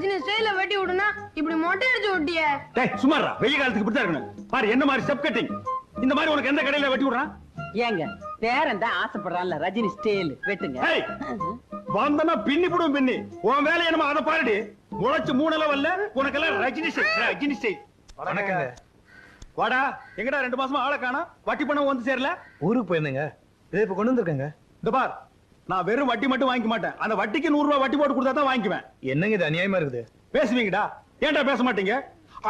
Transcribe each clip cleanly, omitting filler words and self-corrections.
ரஜினி ஸ்டைல வெட்டி விடுனா இப்படி மொட்டை அடிச்சு விட்டியே. டேய் சுமாரா, வெயில் காலத்துக்கு இப்படி தான் இருக்கணும். பாரு என்ன மாதிரி ஸ்டெப் கட்டிங். இந்த மாதிரி உனக்கு எந்த கடையில வெட்டி விடுறான்? ஏங்க பேரன் தான் ஆசைப்படுறான்ல ரஜினி ஸ்டைல் வெட்டுங்க. ஏய் வந்தனா பின்னி போடும் பின்னி. உன் வேலை என்னமா அத பாருடி. முளைச்சு 3 லெவல்ல உனக்கெல்லாம் ரஜினி ஸ்டைல் ரஜினி ஸ்டைல். வணக்கங்க. வாடா, எங்கடா 2 மாசமா ஆளை காணோம்? வட்டி பணம் வந்து சேரல? ஊருக்கு போயிருந்தேங்க. இதை இப்ப கொண்டு வந்திருக்கேங்க. இந்த பார், நான் வெறும் வட்டி மட்டும் வாங்கிக்க மாட்டேன். அந்த வட்டிக்கு 100 ரூபாய் வட்டி போட்டு கொடுத்தா தான் வாங்கிக்குவேன். என்னங்க இது அநியாயமா இருக்குது? பேசுவீங்கடா, ஏன்டா பேச மாட்டீங்க?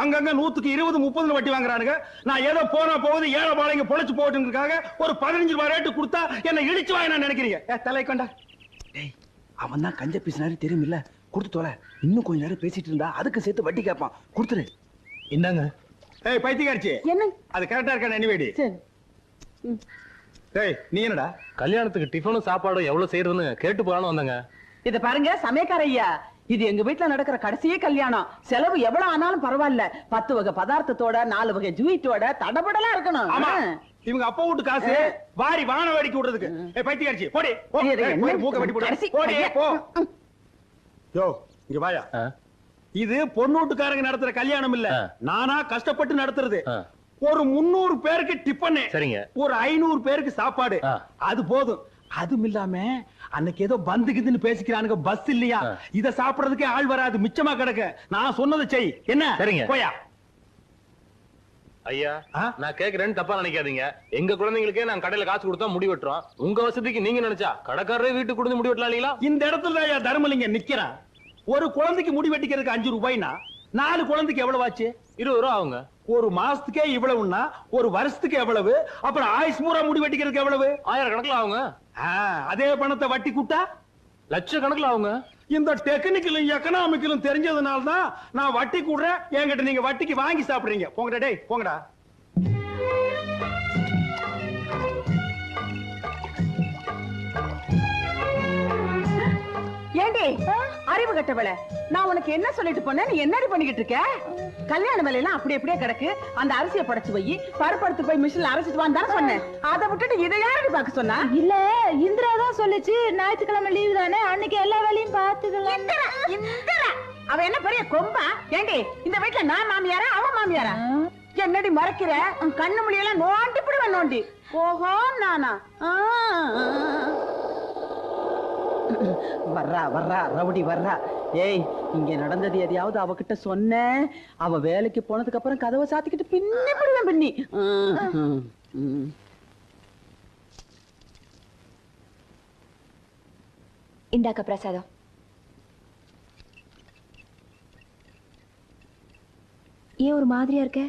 அங்கங்க 100க்கு 20 30 வட்டி வாங்குறானுங்க. நான் ஏதோ போனா போகுது ஏழை பாளையங்க பொழைச்சு போட்டுங்கிறதுக்காக ஒரு 15 ரூபாய் ரேட்டு கொடுத்தா என்ன இடிச்சு வாங்க நான் நினைக்கிறீங்க? தலை கொண்டா. டேய் அவன் தான் கஞ்ச பேசினாரு தெரியுமில்ல, கொடுத்து தொலை. இன்னும் கொஞ்ச நேரம் பேசிட்டு இருந்தா அதுக்கு சேர்த்து வட்டி கேட்பான், கொடுத்துரு. இந்தாங்க. ஏய் பைத்தியக்காரச்சி, என்ன அது கரெக்டா இருக்கா? எனிவேடி சரி. டேய் நீ என்னடா கல்யாணத்துக்கு டிஃபனும் சாப்பாடும் எவ்வளவு செய்யறதுன்னு கேட்டு போறான்னு வந்தாங்க. இத பாருங்க சமயக்கார ஐயா, இது எங்க வீட்டுல நடக்கிற கடைசியே கல்யாணம். செலவு எவ்வளவு ஆனாலும் பரவாயில்ல. 10 வகை பதார்த்தத்தோட 4 வகை ஜூயிட்டோட தடபடலாம் இருக்கணும். ஆமா, இவங்க அப்பா வீட்டு காசு வாரி வான வேடிக்கை விடுறதுக்கு. ஏய் பைத்தியக்காரச்சி போடி, மூக்க வெட்டி போடு. போடி போ. யோ இங்க வாயா. இது பொண்ணு வீட்டுக்காரங்க நடத்துற கல்யாணம் இல்ல, நானா கஷ்டப்பட்டு நடத்துறது. ஒரு 300 பேருக்கு டிஃபன், சரிங்க, ஒரு 500 பேருக்கு சாப்பாடு, அது போதும். அதுவும் இல்லாம அன்னைக்கு ஏதோ பந்துக்குதுன்னு பேசிக்கிறானுங்க, பஸ் இல்லையா, இத சாப்பிடுறதுக்கே ஆள் வராது, மிச்சமா கிடக்க. நான் சொன்னதை செய். என்ன? சரிங்க. போயா. ஐயா நான் கேக்குறேன்னு தப்பா நினைக்காதீங்க. எங்க குழந்தைங்களுக்கே நான் கடையில காசு கொடுத்தா முடி வெட்டுறோம். உங்க வசதிக்கு நீங்க நினைச்சா கடைக்காரரே வீட்டுக்கு கொடுத்து முடி வெட்டலாம் இல்லீங்களா? இந்த இடத்துல ஐயா தர்மலிங்க நிக்கிறான். ஒரு குழந்தைக்கு முடி வெட்டிக்கிறதுக்கு 5 ரூபாய்னா 4 குழந்தைக்கு எவ்வளவு ஆச்சு? 20 ரூபா ஆகுங்க. ஒரு மாசத்துக்கே இவ்வளவுன்னா ஒரு வருஷத்துக்கு எவ்வளவு? அப்புறம் ஆயுஷ் பூரா முடி வெட்டிக்கிறதுக்கு எவ்வளவு? 1000 கணக்குல ஆகுங்க. அதே பணத்தை வட்டி கூட்டா லட்ச கணக்குல ஆகுங்க. இந்த டெக்னிக்கலும் எக்கனாமிக்கலும் தெரிஞ்சதுனால தான் நான் வட்டி கூடுறேன். என்கிட்ட நீங்க வட்டிக்கு வாங்கி சாப்பிடுறீங்க. போங்கடா டேய் போங்கடா. ஏண்டி அறிவு கட்டவள, நான் உனக்கு என்ன சொல்லிட்டு போனேன், நீ என்னடி பண்ணிக்கிட்டு இருக்க? கல்யாண வேலையெல்லாம் அப்படி அப்படியே கிடக்கு. அந்த அரிசியை படைச்சு போய் பருப்படுத்து போய் மிஷின்ல அரைச்சிட்டு வான்னு சொன்னேன். அதை விட்டுட்டு இதை யாரடி பாக்க சொன்னா? இல்ல இந்திரா தான் சொல்லுச்சு, ஞாயிற்றுக்கிழமை லீவு தானே, அன்னைக்கு எல்லா வேலையும் பாத்துக்கலாம். அவ என்ன பெரிய கொம்பா? ஏண்டி இந்த வீட்டுல நான் மாமியாரா அவன் மாமியாரா? என்னடி மறைக்கிற? கண்ணு மொழியெல்லாம் நோண்டி பிடுவேன் நோண்டி. ஓஹோ நானா? வர்றா வர்றா ரவுடி வர்றா. ஏய் இங்க நடந்தது எதையாவது அவகிட்ட சொன்ன, அவ வேலைக்கு போனதுக்கு அப்புறம் கதவை சாத்திக்கிட்டு பின்னி பிடுவேன் பின்னி. இந்தாக்க பிரசாதம். ஏன் ஒரு மாதிரியா இருக்க?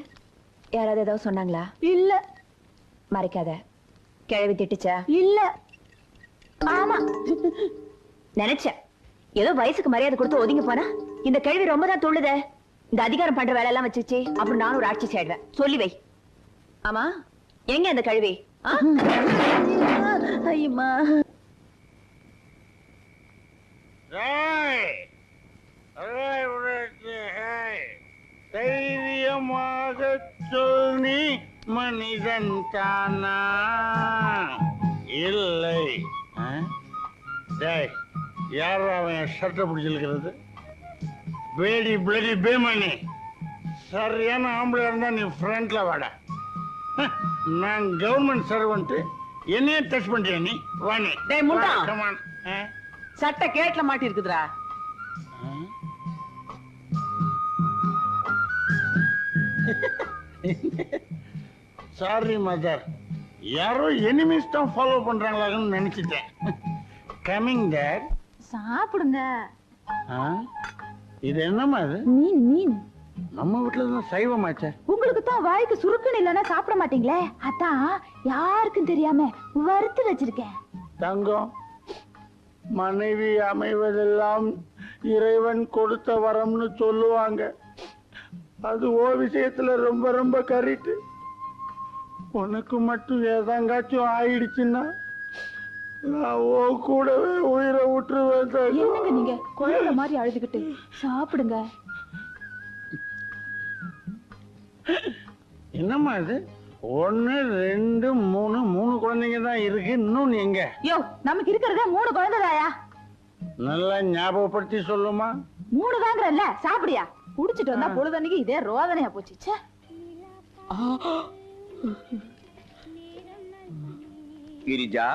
யாராவது ஏதாவது சொன்னாங்களா? இல்ல. மறைக்காத. கிழவி திட்டுச்சா? இல்ல. ஆமா நினைச்சேன். ஏதோ வயசுக்கு மரியாதை கொடுத்து ஒதுங்கி போனா இந்த கேள்வி ரொம்ப தான் துள்ளுதே. இந்த அதிகாரம் பண்ற வேலை எல்லாம் வச்சுச்சு அப்புறம் நானும் ஒரு ஆட்சி ஆயிடுவேன். சொல்லி வை. ஆமா எங்க அந்த கழுவி? ஐயம்மா தைரியமாக சொல், நீ மனிதன் தானா? இல்லை. யார் அவன் சட்டை பிடிச்சிருக்கிறது? பேடி பிளடி பேமணி. சரியான ஆம்பளை இருந்தா நீ ஃப்ரண்ட்ல வாடா. நான் கவர்மெண்ட் சர்வெண்ட், என்னையே டச் பண்றியா நீ? வாணி சட்டை கேட்ல மாட்டி இருக்குதுடா. சாரி மதர், யாரோ எனிமீஸ் தான் ஃபாலோ பண்றாங்களான்னு நினைச்சிட்டேன். Coming dad. சாப்பிடுங்க. இது என்னமா இது? மீன் மீன். நம்ம வீட்டுல தான் சைவமாச்சே. உங்களுக்கு தான் வாய்க்கு சுருக்குன்னு இல்லைன்னா சாப்பிட மாட்டீங்களே, அதான் யாருக்கும் தெரியாம வறுத்து வச்சிருக்கேன். தங்கம், மனைவி அமைவதெல்லாம் இறைவன் கொடுத்த வரம்னு சொல்லுவாங்க. அது ஓ விஷயத்துல ரொம்ப ரொம்ப கரெக்ட். உனக்கு மட்டும் ஏதாங்காச்சும் ஆயிடுச்சுன்னா நான் ஓ கூடவே உயிரை விட்டுருவேன். என்னங்க நீங்க குழந்தை மாதிரி அழுதுகிட்டு? சாப்பிடுங்க. என்னம்மா இது? 1 2 3 குழந்தைங்க தான் இருக்கு. இன்னும் எங்க? யோ நமக்கு இருக்கிறதே 3 குழந்தைதாயா? நல்லா ஞாபகப்படுத்தி சொல்லுமா. 3 வாங்குறல்ல சாப்பிடியா? குடிச்சிட்டு வந்தா பொழுதன்னைக்கு இதே ரோதனையா போச்சு. ச்சே. கிரிஜா,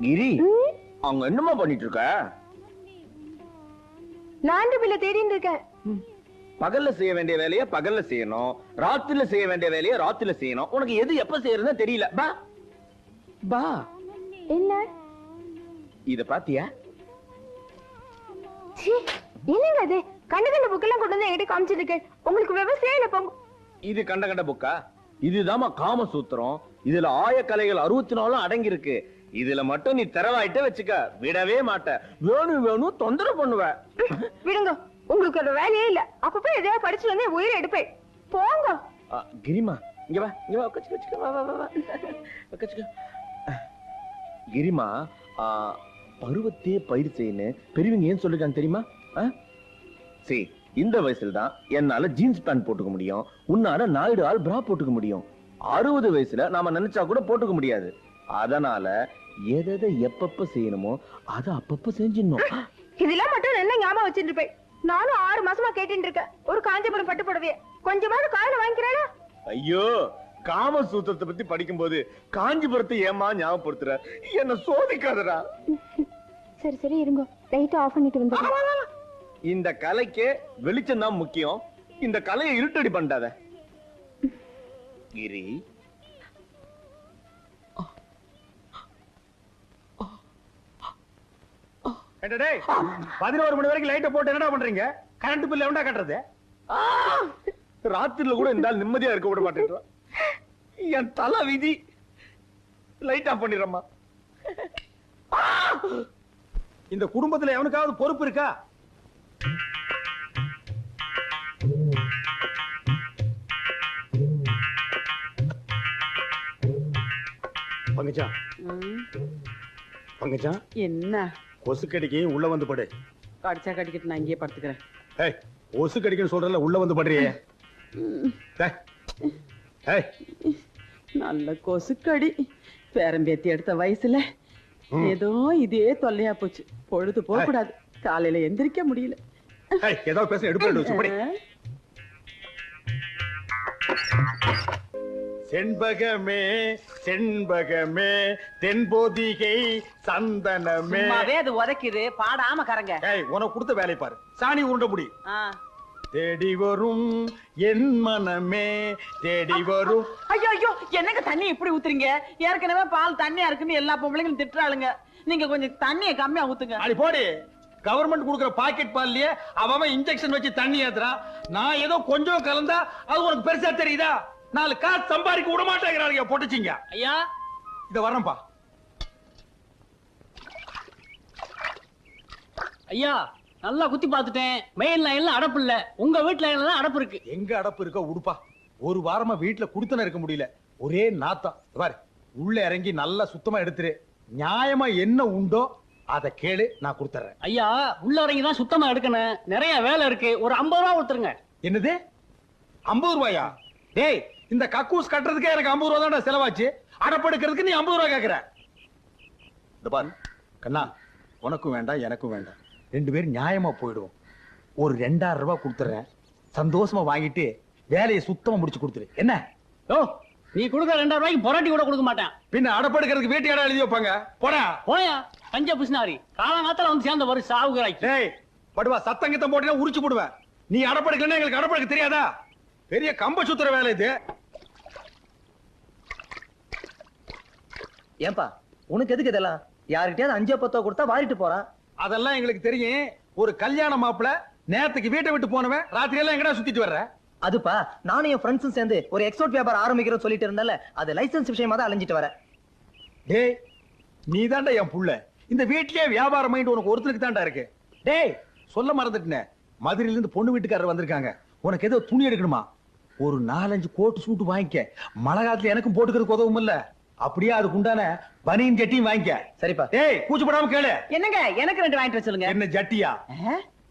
கிரி, அவங்க என்னமா பண்ணிட்டு இருக்க? லாண்டரி பில்ல தேடிட்டு இருக்கேன். பகல்ல செய்ய வேண்டிய வேலையை பகல்ல செய்யணும், ராத்திரில செய்ய வேண்டிய வேலையை ராத்திரில செய்யணும். உனக்கு எது எப்ப செய்யறதுன்னு தெரியல. பா பா. என்ன இத பாத்தியா? என்னங்க அது? கண்ட கண்ட புக்கெல்லாம் கொண்டு வந்து என்கிட்ட காமிச்சிட்டு இருக்கு. உங்களுக்கு விவசாயம் இல்ல போங்க. இது கண்ட கண்ட புக்கா? இதுதாமா காமசூத்திரம். இதுல ஆயக்கலைகள் 64 அடங்கி இருக்கு. இதுல மட்டும் நீ திறவாயிட்ட வச்சுக்க, விடவே மாட்ட. வேணும் வேணும் தொந்தரவு பண்ணுவ. விடுங்க, உங்களுக்கு ஒரு வேலையே இல்ல. அப்பப்ப எதையா படிச்சு வந்து உயிரை எடுப்பேன். போங்க. கிரிமா, இங்க வா, இங்க வா, கச்சுக்க வா வா வா கச்சுக்க. கிரிமா, பருவத்தே பயிர் செய்யணும் பெரியவங்க ஏன் சொல்லிருக்காங்க தெரியுமா? சரி, இந்த வயசுல தான் என்னால ஜீன்ஸ் பேண்ட் போட்டுக்க முடியும், உன்னால 4 ஆள் பிரா போட்டுக்க முடியும். 60 வயசுல நாம நினைச்சா கூட போட்டுக்க முடியாது. அதனால எதை எப்பப்ப செய்யணுமோ அதை அப்பப்ப செஞ்சிடணும். இதெல்லாம் மட்டும் என்ன ஞாபகம் வச்சுட்டு இருப்பேன். நானும் 6 மாசமா கேட்டுட்டு இருக்கேன். ஒரு காஞ்சிபுரம் பட்டு புடவைய கொஞ்சமாவது காயில வாங்கிக்கிறேனா? ஐயோ, காமசூத்திரத்தை பத்தி படிக்கும் போது காஞ்சிபுரத்தை ஏமா ஞாபகப்படுத்துற? என்ன சோதிக்காதடா. சரி சரி இருங்க, லைட் ஆஃப் பண்ணிட்டு வந்து. இந்த கலைக்கு வெளிச்சம் தான் முக்கியம். இந்த கலையை இருட்டடி பண்ணாத கிரி. டேய், 11 மணி வரைக்கும் லைட்ட போட்டு என்னடா பண்றீங்க? கரண்ட் பில் எவன்டா கட்டுறது? ராத்திரில கூட இந்த நிம்மதியா இருக்க விட மாட்டேன். என் தலை விதி. லைட் ஆஃப் பண்ணிடுறமா. இந்த குடும்பத்துல எவனுக்காவது பொறுப்பு இருக்கா? பங்கஜா, பங்கஜா, என்ன கொசு கடிக்கு உள்ள வந்து படு. கடிச்சா கடிக்கிட்டு நான் இங்கேயே படுத்துக்கிறேன். ஏய், கொசு கடிக்குன்னு சொல்றல, உள்ள வந்து படுறியே. ஏய், நல்ல கொசுக்கடி. பேரம்பேத்தி எடுத்த வயசுல ஏதோ இதே தொல்லையா போச்சு. பொழுது போக கூடாது, காலையில எந்திரிக்க முடியல. ஏய், ஏதோ பேச எடுப்படி. செண்பகமே செண்பகமே தென்போதிகை சந்தனமே. அது உதைக்குது, பாடாம கரங்க. ஏய், உனக்கு கொடுத்த வேலை பாரு. சாணி உருண்ட முடி. தேடி வரும் என் மனமே தேடி வரும். ஐயோ ஐயோ, என்னங்க தண்ணி இப்படி ஊத்துறீங்க? ஏற்கனவே பால் தண்ணியா இருக்குன்னு எல்லா பொம்பளைங்களும் திட்டுறாளுங்க. நீங்க கொஞ்சம் தண்ணியை கம்மியா ஊத்துங்க. அடி போடி. கவர்மெண்ட் கொடுக்கிற பாக்கெட் பால்லயே அவன் இன்ஜெக்ஷன் வச்சு தண்ணி ஏத்துறான். நான் ஏதோ கொஞ்சம் கலந்தா அது உனக்கு பெருசா தெரியுதா? 4 காசு சம்பாதிக்க விட மாட்டேங்கிறாங்க பொட்டுச்சிங்க. ஐயா, இத வரேன்பா. ஐயா, நல்லா குத்தி பார்த்துட்டேன். மெயின் லைன்ல அடப்பு இல்ல, உங்க வீட்டு லைன்ல தான் அடப்பு இருக்கு. எங்க அடப்பு இருக்கோ உடுப்பா. ஒரு வாரமா வீட்டுல குடுத்தன இருக்க முடியல, ஒரே நாத்தம். பாரு, உள்ள இறங்கி நல்லா சுத்தமா எடுத்துரு. நியாயமா என்ன உண்டோ அத கேளு, நான் கொடுத்துறேன். ஐயா, உள்ள இறங்கி தான் சுத்தமா எடுக்கணும், நிறைய வேலை இருக்கு. ஒரு 50 ரூபா கொடுத்துருங்க. என்னது 50 ரூபாயா? டேய், இந்த கக்கூஸ் கட்டுறதுக்கே எனக்கு 50 ரூபா தான் செலவாச்சு. அடப்படுக்கிறதுக்கு நீ 50 ரூபா கேக்குற? இந்த பாரு கண்ணா, உனக்கும் வேண்டாம் எனக்கும் வேண்டாம். 2 பேரும் நியாயமா போயிடுவோம். ஒரு 2000 ரூபாய் கொடுத்துறேன், சந்தோஷமா வாங்கிட்டு வேலையை சுத்தமா முடிச்சு கொடுத்துரு. என்ன? ஓ, நீ கொடுக்க 2000 ரூபாய்க்கு பொராட்டி கூட கொடுக்க மாட்டேன். பின்ன அடப்படுக்கிறதுக்கு வீட்டு இடம் எழுதி வைப்பாங்க. போடா போயா பஞ்ச பிசினாரி. காலங்காத்தால வந்து சேர்ந்த வரும் சாவுகிறாய். டேய் படுவா, சத்தங்கத்தம் போட்டீங்கன்னா உரிச்சு போடுவேன். நீ அடப்படுக்கலன்னா எங்களுக்கு அடப்படுக்க தெரியாதா? பெரிய கம்ப சுத்துற வேலை இது. ஏன்பா, உனக்கு எதுக்கு இதெல்லாம்? யாருக்கிட்டயாவது 5-10 கொடுத்தா வாரிட்டு போறான். அதெல்லாம் எங்களுக்கு தெரியும். ஒரு கல்யாண மாப்பிள நேரத்துக்கு வீட்டை விட்டு போனவன் ராத்திரி எல்லாம் எங்கடா சுத்திட்டு வர்ற? அதுப்பா, நானும் என் ஃப்ரெண்ட்ஸும் சேர்ந்து ஒரு எக்ஸ்போர்ட் வியாபாரம் ஆரம்பிக்கிறோம் சொல்லிட்டு இருந்தால, அது லைசன்ஸ் விஷயமா தான் அலைஞ்சிட்டு வரேன். டேய், நீ தாண்டா என் புள்ள. இந்த வீட்லயே வியாபாரம் மைண்ட் உனக்கு ஒருத்தருக்கு தாண்டா இருக்கு. டேய், சொல்ல மறந்துட்டேன். மதுரையில இருந்து பொண்ணு வீட்டுக்காரர் வந்திருக்காங்க. உனக்கு ஏதோ துணி எடுக்கணுமா? ஒரு 4-5 கோட்டு சூட்டு வாங்கிக்க. மழை காலத்துல எனக்கும் போட்டுக்கிறதுக்கு உதவும் இல்ல. அப்படியே அதுக்கு உண்டான பனியன் ஜட்டியும் வாங்கிக்க. சரிப்பா. டேய், கூச்சப்படாம கேளு. என்னங்க, எனக்கு 2 வாங்கிட்டு வர சொல்லுங்க. என்ன ஜட்டியா?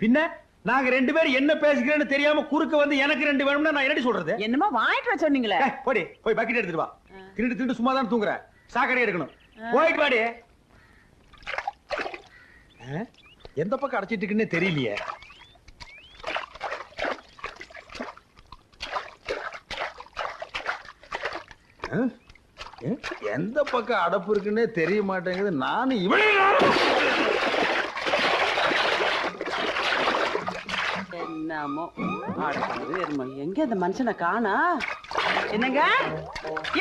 பின்ன நாங்க 2 பேரும் என்ன பேசிக்கிறேன்னு தெரியாம குறுக்க வந்து எனக்கு 2 வேணும்னா நான் என்னடி சொல்றது? என்னமா வாங்கிட்டு வர சொன்னீங்களே. போடி, போய் பக்கெட் எடுத்துட்டு வா. திருட்டு சும்மா தான் தூங்குற. சாக்கடை எடுக்கணும். போயிட்டு வாடி. எந்த பக்கம் அடைச்சிட்டு இருக்குன்னே தெரியலையே. எந்த பக்கம் அடப்பு இருக்குன்னே தெரிய மாட்டேங்குது. நானும் இவளே என்னமோ எங்க இந்த மனுஷனை காணா? என்னங்க?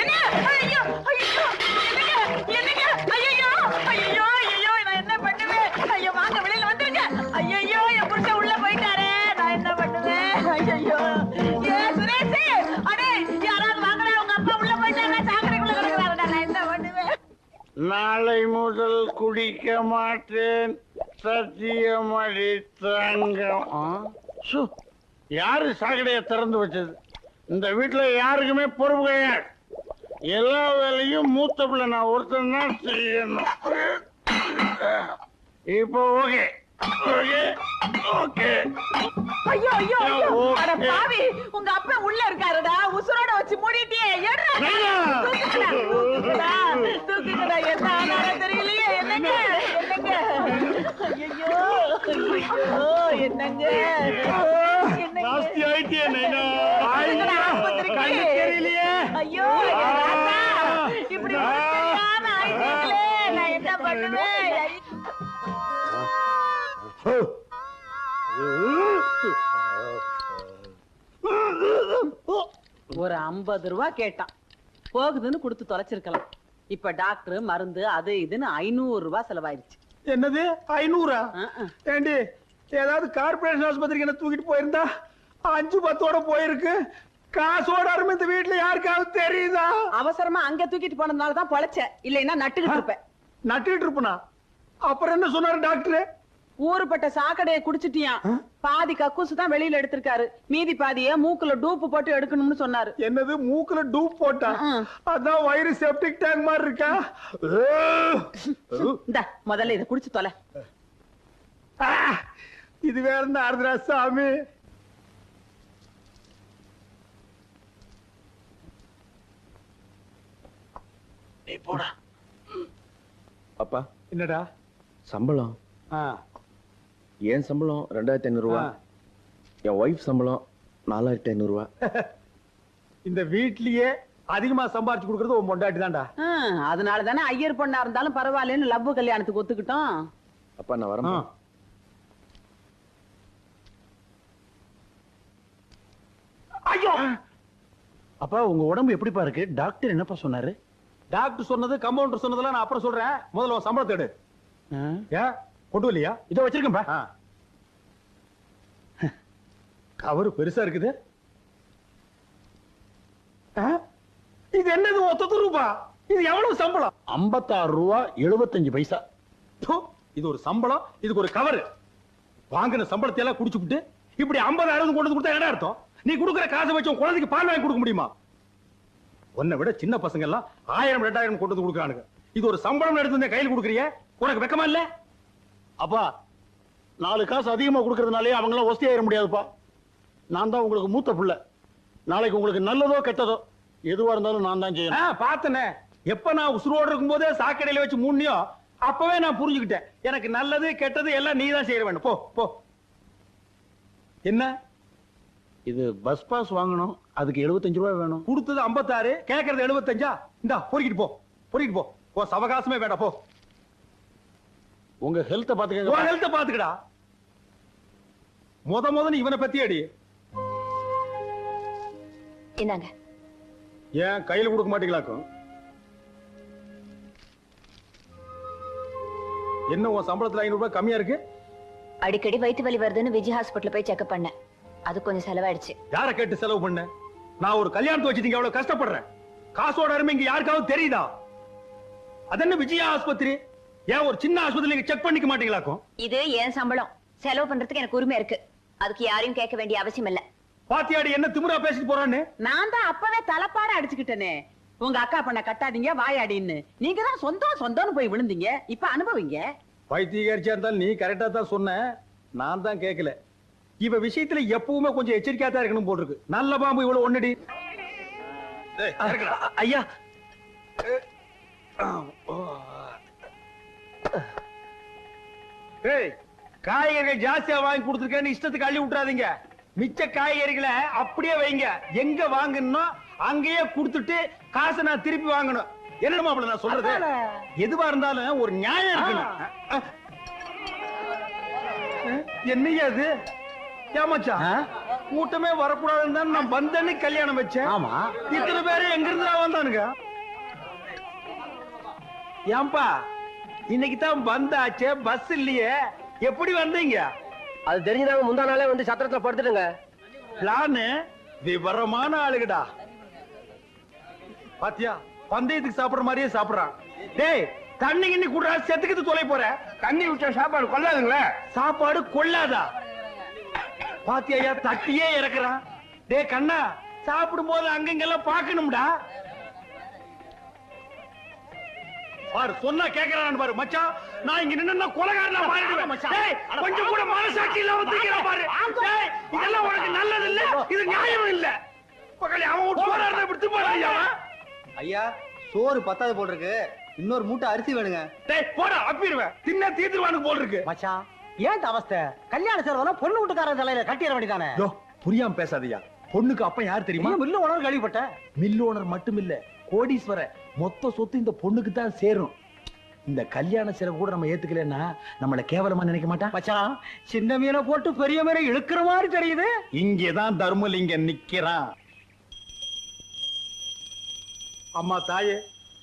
என்ன? ஐயோ, ஐயோ, என்னங்க? ஐயோ, ஐயோ, ஐயோ, நான் என்ன பண்ணுவேன்? ஐயோ, வாங்க வெளியில வந்துருங்க. ஐயோ, என் புருஷன் உள்ள போயிட்டாரே, நான் என்ன பண்ணுவேன்? ஐயோ, ஏ சுரேஷ், அடே யாராவது வாங்கடா, உங்க அப்பா உள்ள போயிட்டாரா, சாக்கடைக்குள்ள கிடக்குறாருடா, நான் என்ன பண்ணுவேன்? நாளை முதல் குடிக்க மாட்டேன், சத்தியமடி தங்கம். யாரு சாக்கடையை திறந்து வச்சது? இந்த வீட்டுல யாருக்குமே பொறுப்பு கிடையாது. எல்லா வேலையும் மூத்த பிள்ளை நான் ஒருத்தன் தான் செய்யணும். இப்போ ஓகே ஓகே ஓகே. ஐயோ ஐயோ ஐயோ, அட பாவி, உங்க அப்பா உள்ள இருக்காருடா, உசுரோட வச்சு மூடிட்டியே. ஏடா தூக்குங்கடா, என்ன ஆனாலும் தெரியலையே. என்னங்க என்னங்க? ஐயோ ஐயோ, என்னங்க நாஸ்தி ஆயிட்டியே நைனா. தெரியலையே. ஐயோ இப்படி ஆயிட்டீங்களே, நான் என்ன பண்ணுவேன்? ஒரு 50 ரூபா கேட்டான், போகுதுன்னு கொடுத்து தொலைச்சிருக்கலாம். இப்ப டாக்டர் மருந்து அது இதுன்னு 500 ரூபாய் செலவாயிருச்சு. என்னது 500? ஏண்டி ஏதாவது கார்பரேஷன் ஆஸ்பத்திரிக்கு என்ன தூக்கிட்டு போயிருந்தா 5-10 போயிருக்கு. காசோட அருமை இந்த வீட்டுல யாருக்காவது தெரியுதா? அவசரமா அங்க தூக்கிட்டு போனதுனாலதான் பொழைச்ச, இல்லைன்னா நட்டுக்கிட்டு இருப்பேன். நட்டுக்கிட்டு இருப்பனா? அப்புறம் என்ன சொன்னாரு டாக்டர்? ஊருப்பட்ட சாக்கடையை குடிச்சிட்டியான், பாதி கக்கூசு தான் வெளியில எடுத்திருக்காரு, மீதி பாதிய மூக்குல டூப்பு போட்டு எடுக்கணும்னு சொன்னாரு. என்னது மூக்குல டூப் போட்டா? அதான் வயிறு செப்டிக் டேங்க் மாதிரி இருக்கா? இந்த முதல்ல இதை குடிச்சு தொலை. இது வேற என்ன ஆறுதுரா சாமி? போடா. அப்பா என்னடா சம்பளம்? என் சம்பளம் 2500 ரூபாய், என் ஒய்ஃப் சம்பளம் 4500 ரூபாய். இந்த வீட்லயே அதிகமா சம்பாரிச்சு கொடுக்கறது உன் பொண்டாட்டி தான்டா. அதனாலதானே ஐயர் பொண்ணா இருந்தாலும் பரவாயில்லன்னு லவ் கல்யாணத்துக்கு ஒத்துக்கிட்டோம். அப்பா நான் வரேன். ஐயோ அப்பா, உங்க உடம்பு எப்படிப்பா இருக்கு? டாக்டர் என்னப்பா சொன்னாரு? டாக்டர் சொன்னது, கம்பவுண்டர் சொன்னதெல்லாம் நான் அப்புறம் சொல்றேன். முதல்ல உன் சம்பளத்தை எடு. ஏன் கொண்டு வரலையா? இதோ வச்சிருக்கேன்பா. கவரு பெருசா இருக்குது. இது என்னது? 1 ரூபா. இது எவ்வளவு சம்பளம்? 56 ரூபா 75 பைசா. இது ஒரு சம்பளம், இதுக்கு ஒரு கவரு. வாங்கின சம்பளத்தை எல்லாம் குடிச்சுட்டு இப்படி 50-60 கொண்டு வந்து கொடுத்தா என்ன அர்த்தம்? நீ கொடுக்குற காசை வச்சு உன் குழந்தைக்கு பால் வாங்கி கொடுக்க முடியுமா? உன்னை விட சின்ன பசங்க எல்லாம் 1000-2000 கொண்டு வந்து கொடுக்குறானுங்க. இது ஒரு சம்பளம் எடுத்து வந்து கையில் கொடுக்குறிய, உனக்கு வெக்கமா இல்ல? அப்பா 4 காசு அதிகமா கொடுக்கறதுனாலே அவங்க எல்லாம் ஒஸ்தி ஆயிட முடியாதுப்பா. நான் தான் உங்களுக்கு மூத்த பிள்ளை. நாளைக்கு உங்களுக்கு நல்லதோ கெட்டதோ எதுவா இருந்தாலும் நான் தான் செய்யணும். பார்த்தனே, எப்ப நான் உசுரோடு இருக்கும் போதே சாக்கடையில வச்சு மூணியோ அப்பவே நான் புரிஞ்சுக்கிட்டேன். எனக்கு நல்லது கெட்டது எல்லாம் நீ தான் செய்ய வேண்டும். போ போ. என்ன இது பஸ் பாஸ் வாங்கணும், அதுக்கு 75 ரூபாய் வேணும். கொடுத்தது 56, கேட்கறது 75. இந்தா பொறுக்கிட்டு போ, பொறுக்கிட்டு போ. போ, சவகாசமே வேண்டாம், போ. உங்க ஹெல்த் பாத்துக்கங்க. உன் ஹெல்த் பாத்துக்கடா. முதன்னு இவனை பத்தி அடி. என்னங்க? ஏன் கையில கொடுக்க மாட்டீங்களாக்கும்? என்ன உன் சம்பளத்துல 500 ரூபாய் கம்மியா இருக்கு? அடிக்கடி வயிற்று வலி வருதுன்னு விஜய் ஹாஸ்பிட்டல் போய் செக்அப் பண்ணேன். அது கொஞ்சம் செலவாயிடுச்சு. யார கேட்டு செலவு பண்ண? நான் ஒரு கல்யாணத்தை வச்சுட்டீங்க, எவ்வளவு கஷ்டப்படுறேன். காசோட அருமை இங்க யாருக்காவது தெரியுதா? அதென்ன விஜயா ஆஸ்பத்திரி? ஏன் ஒரு சின்ன ஆஸ்பத்திரி செக் பண்ணிக்க மாட்டீங்களாக்கும்? இது என் சம்பளம், செலவு பண்றதுக்கு எனக்கு உரிமை இருக்கு. அதுக்கு யாரையும் கேட்க வேண்டிய அவசியம் இல்ல. பாத்தியாடி என்ன திமிரா பேசிட்டு போறான்னு? நான் தான் அப்பவே தலைப்பாட அடிச்சுக்கிட்டேனே, உங்க அக்கா பண்ண கட்டாதீங்க வாயாடின்னு. நீங்க தான் சொந்தம் சொந்தம்னு போய் விழுந்தீங்க. இப்ப அனுபவிங்க. பைத்தியக்காரிச்சியா இருந்தாலும் நீ கரெக்டா தான் சொன்ன, நான் தான் கேட்கல. இவ விஷயத்துல எப்பவுமே கொஞ்சம் எச்சரிக்கையா தான் இருக்கணும் போல் இருக்கு. நல்ல பாம்பு இவ்வளவு ஒன்னடி. ஐயா காய்கறிகள் ஜாஸ்தியா வாங்கி கொடுத்துருக்கேன்னு இஷ்டத்துக்கு அள்ளி விட்டுறாதீங்க. மிச்ச காய்கறிகளை அப்படியே வைங்க. எங்க வாங்கணும் அங்கேயே கொடுத்துட்டு காசை நான் திருப்பி வாங்கணும். என்ன மாப்பிள்ள நான் சொல்றது? எதுவா இருந்தாலும் ஒரு நியாயம் இருக்கணும். என்னையா அது? ஏமாச்சா கூட்டமே வரக்கூடாதுன்னு தான் நான் வந்தேன்னு கல்யாணம் வச்சேன். ஆமா, இத்தனை பேரு எங்க இருந்து வந்தானுங்க? ஏன்பா இன்னைக்கு தான் வந்தாச்சே, பஸ் இல்லையே, எப்படி வந்தீங்க? அது தெரிஞ்சுதாங்க முந்தா நாளே வந்து சத்திரத்துல படுத்துடுங்க. பிளானு விவரமான ஆளுகடா. பாத்தியா பந்தயத்துக்கு சாப்பிடுற மாதிரியே சாப்பிடுறான். டேய் தண்ணி கிண்ணி குடுறா, செத்துக்கிட்டு தொலை போற. தண்ணி விட்ட சாப்பாடு கொள்ளாதுங்களே. சாப்பாடு கொள்ளாதா? பாத்தியா தட்டியே இறக்குறான். டேய் கண்ணா, சாப்பிடும் போது அங்கங்கெல்லாம் பாக்கணும்டா. பாரு சொன்னா கேக்குறான் பாரு. மச்சான் நான் இங்க நின்னா கொலைகாரனா மாறிடுவேன். டேய் கொஞ்சம் கூட மனசாட்சி இல்லாம தூக்கிறான் பாரு. டேய் இதெல்லாம் உனக்கு நல்லது இல்ல, இது நியாயம் இல்ல. பக்கத்துல அவன் ஒரு சோறாரத விட்டு போறான். ஐயா சோறு பத்தாது போல் இருக்கு, இன்னொரு மூட்டை அரிசி வேணுங்க. டேய் போடா, அப்பிடுவேன். தின்ன தீத்துவானு போல் இருக்கு. மச்சான் ஏன் அவஸ்தை? கல்யாண செலவெல்லாம் பொண்ணு வீட்டுக்காரன் தலையில கட்டிட வேண்டியதானே? யோ புரியாம பேசாதயா. பொண்ணுக்கு அப்ப யார் தெரியுமா? மில்லு ஓனர் கேள்விப்பட்டேன். மில் ஓனர் மட்டும் இல்ல, கோடீஸ்வரர். மொத்த சொத்து இந்த பொண்ணுக்கு தான் சேரும். இந்த கல்யாண செலவு கூட நம்ம ஏத்துக்கலன்னா நம்மள கேவலமா நினைக்க மாட்டான். மச்சான் சின்ன மீனை போட்டு பெரிய மீனை இழுக்கிற மாதிரி தெரியுது. இங்கதான் தர்மலிங்கம் நிக்கிறான். அம்மா தாயே,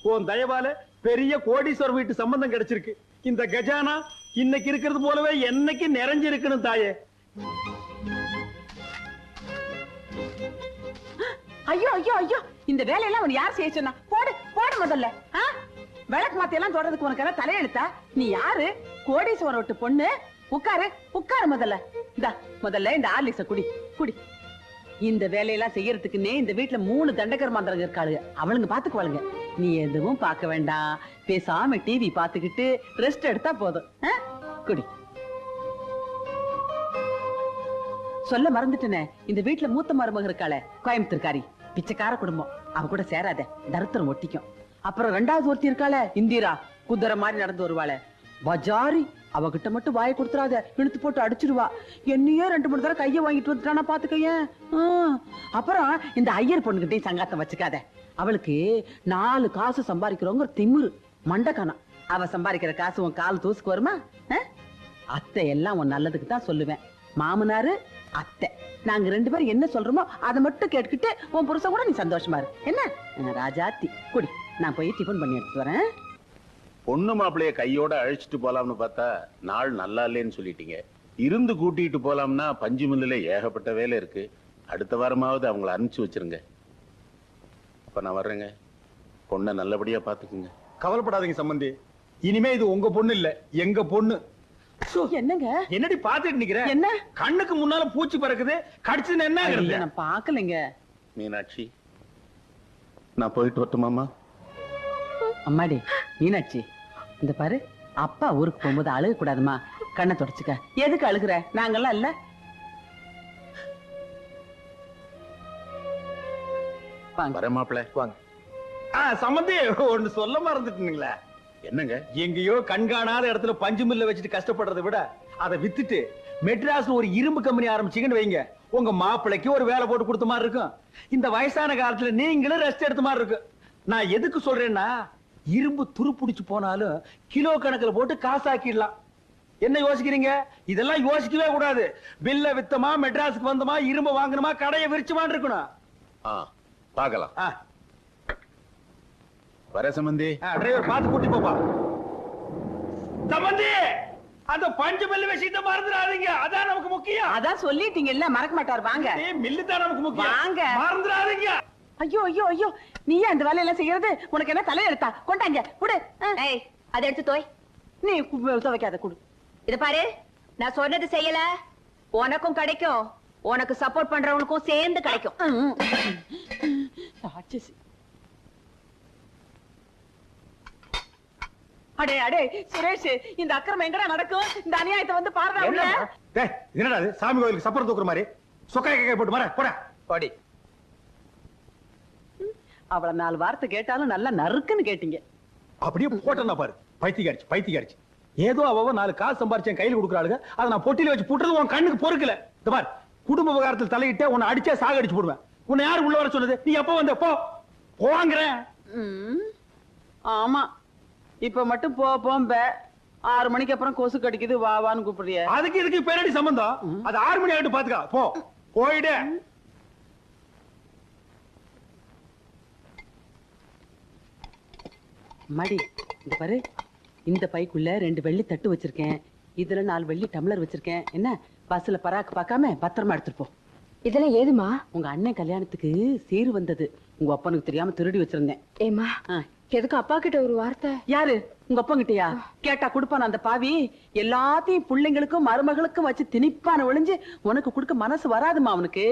உன் தயவால பெரிய கோடீஸ்வரர் வீட்டு சம்பந்தம் கிடைச்சிருக்கு. இந்த கஜானா இன்னைக்கு இருக்கிறது போலவே என்னைக்கு நிறைஞ்சிருக்கணும் தாயே. ஐயோ ஐயோ ஐயோ, இந்த வேலையெல்லாம் உன் யார் செய்ய சொன்னா? போடு போடு முதல்ல. விளக்கு மாத்தி எல்லாம் தொடறதுக்கு உனக்கு எல்லாம் தலையெழுத்தா? நீ யாரு? கோடீஸ்வரர் விட்டு பொண்ணு. உட்காரு உட்காரு முதல்ல. முதல்ல இந்த ஆர்லிக்ஸ குடி குடி. இந்த வேலையெல்லாம் செய்யறதுக்குன்னே இந்த வீட்டுல 3 தண்டகர் மாந்திரங்க இருக்காளுங்க. அவளுங்க பாத்துக்குவாளுங்க. நீ எதுவும் பார்க்க வேண்டாம், பேசாம டிவி பாத்துக்கிட்டு ரெஸ்ட் எடுத்தா போதும். குடி. சொல்ல மறந்துட்டேனே, இந்த வீட்டுல மூத்த மருமக இருக்காளே கோயம்புத்தூர்காரி, பிச்சைக்கார குடும்பம். அவ கூட சேராத, தருத்திரம் ஒட்டிக்கும். அப்புறம் 2வது ஒருத்தி இருக்காளே இந்திரா, குதிரை மாதிரி நடந்து வருவாளே பஜாரி. அவகிட்ட மட்டும் வாயை கொடுத்துறாத, இழுத்து போட்டு அடிச்சிருவா. என்னையே 2-3 தடவை கைய வாங்கிட்டு வந்துட்டானா பாத்துக்கையன். அப்புறம் இந்த ஐயர் பொண்ணுகிட்டையும் சங்காத்தம் வச்சுக்காத. அவளுக்கு 4 காசு சம்பாதிக்கிறவங்க திமிரு மண்டக்கானா. அவ சம்பாதிக்கிற காசு உன் கால் தூசுக்கு வருமா? அத்தை எல்லாம் உன் நல்லதுக்கு தான் சொல்லுவேன். மாமனாரு அத்தை நாங்க 2 பேரும் என்ன சொல்றோமோ அதை மட்டும் கேட்டுக்கிட்டு உன் புருஷன் கூட நீ சந்தோஷமா இரு. என்ன ராஜாத்தி? குடி, நான் போய் டிஃபன் பண்ணி எடுத்து வரேன். பொண்ணு மாப்பிளைய கையோட அழைச்சிட்டு போலாம்னு பார்த்தா நாள் நல்லா இல்லைன்னு சொல்லிட்டீங்க. இருந்து கூட்டிட்டு போலாம்னா பஞ்சு மில்லுல ஏகப்பட்ட வேலை இருக்கு. அடுத்த வாரமாவது அவங்கள அனுப்பிச்சு வச்சிருங்க. அப்ப நான் வர்றேங்க. பொண்ணை நல்லபடியா பாத்துக்குங்க. கவலைப்படாதீங்க சம்பந்தி, இனிமே இது உங்க பொண்ணு இல்ல, எங்க பொண்ணு. என்னங்க என்னடி பாத்துட்டு நிக்கிற? என்ன கண்ணுக்கு முன்னால பூச்சி பறக்குது, கடிச்சுன்னு என்ன ஆகுறது? நான் பாக்கலைங்க. மீனாட்சி, நான் போயிட்டு வரட்டுமாமா? அம்மாடி மீனாட்சி, இந்த பாரு, அப்பா ஊருக்கு போகும்போது அழுக கூடாதுமா. கண்ணை தொடச்சுக்க. எதுக்கு அழுகுற? நாங்கெல்லாம் இல்ல. வரேன் மாப்பிள்ளை. வாங்க. சம்பந்தி ஒண்ணு சொல்ல மறந்துட்டீங்களா? என்னங்க? எங்கேயோ கண்காணாத இடத்துல பஞ்சு மில்ல வச்சுட்டு கஷ்டப்படுறதை விட அதை வித்துட்டு மெட்ராஸ்ல ஒரு இரும்பு கம்பெனி ஆரம்பிச்சீங்கன்னு வைங்க, உங்க மாப்பிளைக்கு ஒரு வேலை போட்டு கொடுத்த மாதிரி இருக்கும். இந்த வயசான காலத்துல நீங்களும் ரெஸ்ட் எடுத்த மாதிரி இருக்கும். நான் எதுக்கு சொல்றேன்னா, இரும்பு துரு பிடிச்சு போனாலும் கிலோ கணக்குல போட்டு காசாக்கிடலாம். என்ன யோசிக்கிறீங்க? இதெல்லாம் யோசிக்கவே கூடாது. பில்ல வித்தமா, மெட்ராஸுக்கு வந்தமா, இரும்பு வாங்கணுமா, கடையை விரிச்சுமான்னு இருக்கணும். பார்க்கலாம். வர சம்பந்தி. டிரைவர் பார்த்து கூட்டி போப்பா. சம்பந்தி, அந்த பஞ்சு மில்லு விஷயத்தை மறந்துடாதீங்க, அதான் நமக்கு முக்கியம். அதான் சொல்லிட்டீங்கல்ல, மறக்க மாட்டார். வாங்க. மில்லு தான் நமக்கு முக்கியம். வாங்க, மறந்துடாதீங்க. ஐயோ ஐயோ ஐயோ, நீயே அந்த வேலையெல்லாம் செய்யறது? உனக்கு என்ன தலையெழுத்தா? கொண்டாங்க குடு. அதை எடுத்து தோய். நீ துவைக்காத, குடு. இத பாரு, நான் சொன்னது செய்யல, உனக்கும் கிடைக்கும், உனக்கு சப்போர்ட் பண்றவனுக்கும் சேர்ந்து கிடைக்கும். அடே அடே சுரேஷ், இந்த அக்கிரமம் எங்கடா நடக்கும்? இந்த அநியாயத்தை வந்து பாருடா. என்னடா இது? சாமி கோயிலுக்கு சப்பரம் தூக்குற மாதிரி சொக்காய் கேக்க போட்டு மாற போடா. பாடி. அவள 4 வார்த்தை கேட்டாலும் நல்லா நறுக்குன்னு கேட்டீங்க. அப்படியே போட்டா பாரு. பைத்தியக்காரிச்சு பைத்தியக்காரிச்சு. ஏதோ அவ 4 காசு சம்பாரிச்சேன் கையில கொடுக்குறாளுங்க, அதை நான் பொட்டியில வச்சு புட்டுறது உன் கண்ணுக்கு பொறுக்கல. இந்த பாரு, குடும்ப விவகாரத்தில் தலையிட்ட உன்னை அடிச்சா சாக அடிச்சு போடுவேன். உன்னை யாரு உள்ள வர சொன்னது? நீ எப்ப வந்த? போ போங்கறேன். ஆமா இப்ப மட்டும் போம்ப 6 மணிக்கு அப்புறம் கொசு கடிக்குது வா வான்னு கூப்பிடுறிய. அதுக்கு இதுக்கு பேரடி சம்பந்தம்? அது 6 மணி ஆயிட்டு பாத்துக்கா. போ போயிடு. மடி இந்த பாரு, இந்த பைக்குள்ள 2 வெள்ளி தட்டு வச்சிருக்கேன், இதுல 4 வெள்ளி டம்ளர் வச்சிருக்கேன். என்ன பஸ்ல பராக்கு பார்க்காம பத்திரமா எடுத்துட்டு போ. இதெல்லாம் ஏதுமா? உங்க அண்ணன் கல்யாணத்துக்கு சீரு வந்தது, உங்க அப்பனுக்கு தெரியாம திருடி வச்சிருந்தேன். ஏமா எதுக்கு அப்பா கிட்ட ஒரு வார்த்தை? யாரு உங்க அப்பா கிட்டயா? கேட்டா குடுப்பான அந்த பாவி? எல்லாத்தையும் பிள்ளைங்களுக்கும் மருமகளுக்கும் வச்சு திணிப்பான ஒளிஞ்சு உனக்கு கொடுக்க மனசு வராதுமா அவனுக்கு.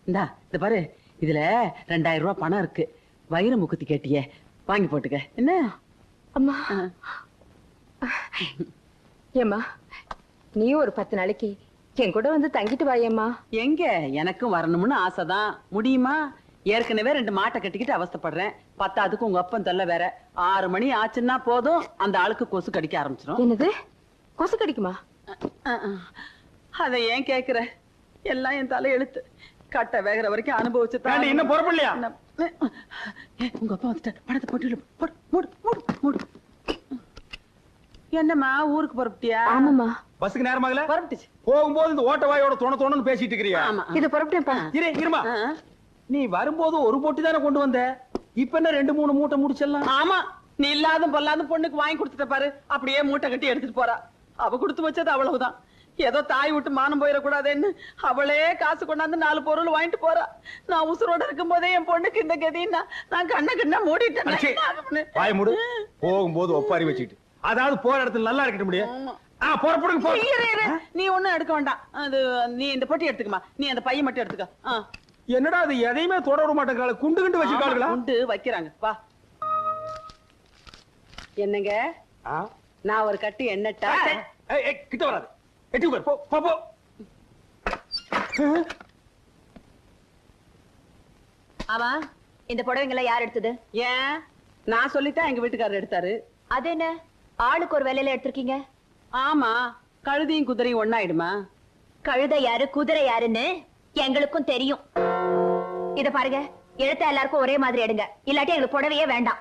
இந்தா இந்த பாரு, இதுல 2000 ரூபாய் பணம் இருக்கு, வைர முக்குத்தி கேட்டியே வாங்கி போட்டுக்க. என்ன அம்மா? ஏம்மா நீ ஒரு 10 நாளைக்கு என் கூட வந்து தங்கிட்டு வாயம்மா. எங்க எனக்கும் வரணும்னு ஆசைதான், முடியுமா? ஏற்கனவே 2 மாட்டை கட்டிக்கிட்டு அவஸ்தைப்படுறேன், பத்தாதுக்கு உங்க அப்பன் தொல்லை வேற. 6 மணி ஆச்சுன்னா போதும் அந்த ஆளுக்கு கொசு கடிக்க ஆரம்பிச்சிடும். என்னது கொசு கடிக்குமா? அதை ஏன் கேக்குற? எல்லாம் என் தலை எழுத்து. கட்ட வேகிற வரைக்கும் அனுபவிச்சு தான். இன்னும் புறப்படலையா? உங்க அப்பா வந்துட்டார், படத்தை போட்டு. என்னம்மா ஊருக்கு புறப்பட்டியா? ஆமாம்மா. பஸ்ஸுக்கு நேரமாகல? புறப்பட்டுச்சு. போகும்போது இந்த ஓட்ட வாயோட தோணன்னு பேசிட்டு இருக்கிறியா? இது புறப்பட்டேன்ப்பா. இருமா, நீ வரும்போது ஒரு பொட்டி தானே கொண்டு வந்த, இப்ப என்ன 2-3 மூட்டை முடிச்சிடலாம். ஆமா, நீ இல்லாத பொல்லாத பொண்ணுக்கு வாங்கி கொடுத்துட்ட பாரு, அப்படியே மூட்டை கட்டி எடுத்துட்டு போறா. அவ கொடுத்து வச்சது அவ்வளவுதான், ஏதோ தாய் விட்டு மானம் போயிடக்கூடாதுன்னு அவளே காசு கொண்டாந்து 4 பொருள் வாங்கிட்டு போறா. நான் உசுரோட இருக்கும் போதே என் பொண்ணுக்கு இந்த கதின்னா நான் கண்ண மூடிட்டேன். வாய் மூடு. போகும்போது ஒப்பாரி வச்சுட்டு, அதாவது போற இடத்துல நல்லா இருக்க முடியும். நீ ஒண்ணும் எடுக்க வேண்டாம், அது நீ இந்த பொட்டி எடுத்துக்கமா, நீ அந்த பையன் மட்டும் எடுத்துக்க. என்னடா அது எதையுமே தொட விட மாட்டேங்கிறாங்க, குண்டு குண்டு வச்சிருக்காங்களா? குண்டு வைக்கிறாங்க. வா என்னங்க, நான் ஒரு கட்டு எண்ணட்டா? கிட்ட வராது, எட்டி உட்கார். போ போ. ஆமா, இந்த புடவைங்களை யார் எடுத்தது? ஏன் நான் சொல்லித்தான் எங்க வீட்டுக்காரர் எடுத்தாரு. அது என்ன ஆளுக்கு ஒரு வேலையில எடுத்திருக்கீங்க? ஆமா, கழுதையும் குதிரையும் ஒண்ணாயிடுமா? கழுதை யாரு குதிரை யாருன்னு எங்களுக்கும் தெரியும். இத பாருங்க, எடுத்த எல்லாருக்கும் ஒரே மாதிரி எடுங்க, இல்லாட்டி எங்களுக்கு புடவையே வேண்டாம்.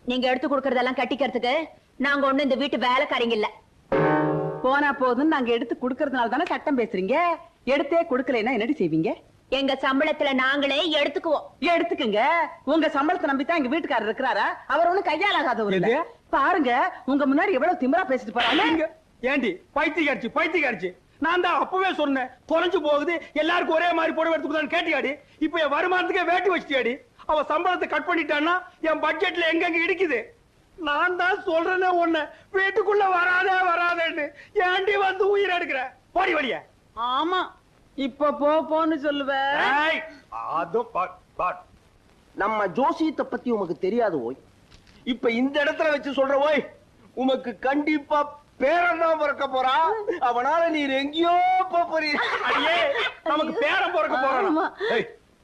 நீங்க எடுத்து கொடுக்கறதெல்லாம் கட்டிக்கிறதுக்கு நாங்க ஒண்ணு இந்த வீட்டு வேலைக்காரங்க இல்ல. போனா போதும் நாங்க எடுத்து குடுக்கறதுனால தானே சட்டம் பேசுறீங்க. எடுத்தே குடுக்கலைன்னா என்னடி செய்வீங்க? எங்க சம்பளத்துல நாங்களே எடுத்துக்குவோம். எடுத்துக்குங்க, உங்க சம்பளத்தை நம்பித்தான் எங்க வீட்டுக்காரர் இருக்கிறாரா? அவர் ஒண்ணு கையாலாகாதவர். பாருங்க உங்க முன்னாடி எவ்வளவு திமிரா பேசிட்டு போறாங்க. ஏண்டி பைத்தியக்காரிச்சு, நான் தான் அப்பவே சொன்னேன், தொலைஞ்சு போகுது, எல்லாருக்கும் ஒரே மாதிரி புடவை எடுத்துக்கலான்னு கேட்டியாடி? இப்ப என் வருமானத்துக்கே வேட்டி வச்சிட்டியாடி? அவ சம்பளத்தை கட் பண்ணிட்டான்னா என் பட்ஜெட்ல எங்க இடிக்குது. நான் தான் சொல்றேனே ஒண்ணு, வீட்டுக்குள்ள வராதேன்னு ஏண்டி வந்து உயிர் எடுக்கிற? போடி வழிய. ஆமா, இப்ப போன்னு சொல்லுவேன். நம்ம ஜோசியத்தை பத்தி உமக்கு தெரியாது ஓய். இப்ப இந்த இடத்துல வச்சு சொல்ற ஓய், உமக்கு கண்டிப்பா பேரன் தான் பிறக்க போறா. அவனால நீர் எங்கேயோ போறீங்க. நமக்கு பேரன் பிறக்க போறான்.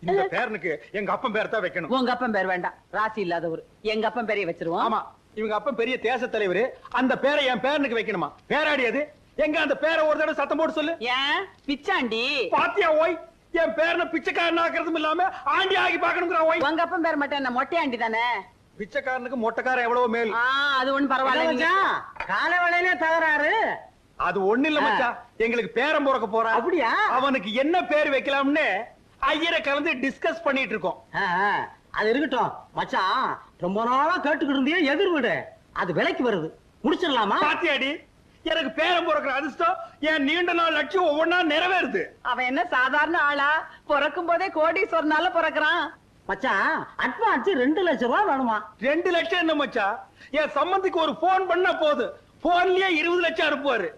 இந்த பேரனுக்கு எங்க அப்பன் பேர் தான் வைக்கணும். உங்க அப்பன் பேர் வேண்டாம், ராசி இல்லாதவர். எங்க அப்பன் பேரைய வச்சிருவோம். ஆமா, இவங்க அப்பன் பெரிய தேச தலைவர், அந்த பேரை என் பேரனுக்கு வைக்கணுமா? பேராடி அது எங்க? அந்த பேரை ஒரு தடவை சத்தம் போட்டு சொல்லு. ஏன் பிச்சாண்டி? பாத்தியா ஓய், என் பேரனை பிச்சைக்காரன் ஆக்குறதும் இல்லாம ஆண்டி ஆகி பாக்கணுங்கிற ஓய். உங்க அப்பன் பேர் மட்டும் என்ன மொட்டையாண்டி தானே? பிச்சைக்காரனுக்கு மொட்டைக்காரன் எவ்வளவு மேல். அது ஒண்ணு பரவாயில்ல. காலை வேளையிலே தகராறு. அது ஒண்ணு இல்ல மச்சான், எங்களுக்கு பேரன் பிறக்க போறான். அப்படியா? அவனுக்கு என்ன பேர் வைக்கலாம்னு ஐயரை கலந்து டிஸ்கஸ் பண்ணிட்டு இருக்கோம். அது இருக்கட்டும் மச்சான், ரொம்ப நாளா கேட்டுக்கிட்டு இருந்தே எதிர் வீடு, அது விலைக்கு வருது, முடிச்சிடலாமா? பாத்தியாடி, எனக்கு பேரன் பிறக்கிற அதிர்ஷ்டம் என் நீண்ட நாள் லட்சியம் ஒவ்வொன்னா நிறைவேறுது. அவன் என்ன சாதாரண ஆளா? பிறக்கும் போதே கோடீஸ்வரனால பிறக்கிறான். மச்சான் அட்வான்ஸ் 2 லட்சம் ரூபாய் வேணுமா? 2 லட்சம் என்ன மச்சான், என் சம்பந்திக்கு ஒரு போன் பண்ணா போதும், போன்லயே 20 லட்சம் அனுப்புவாரு.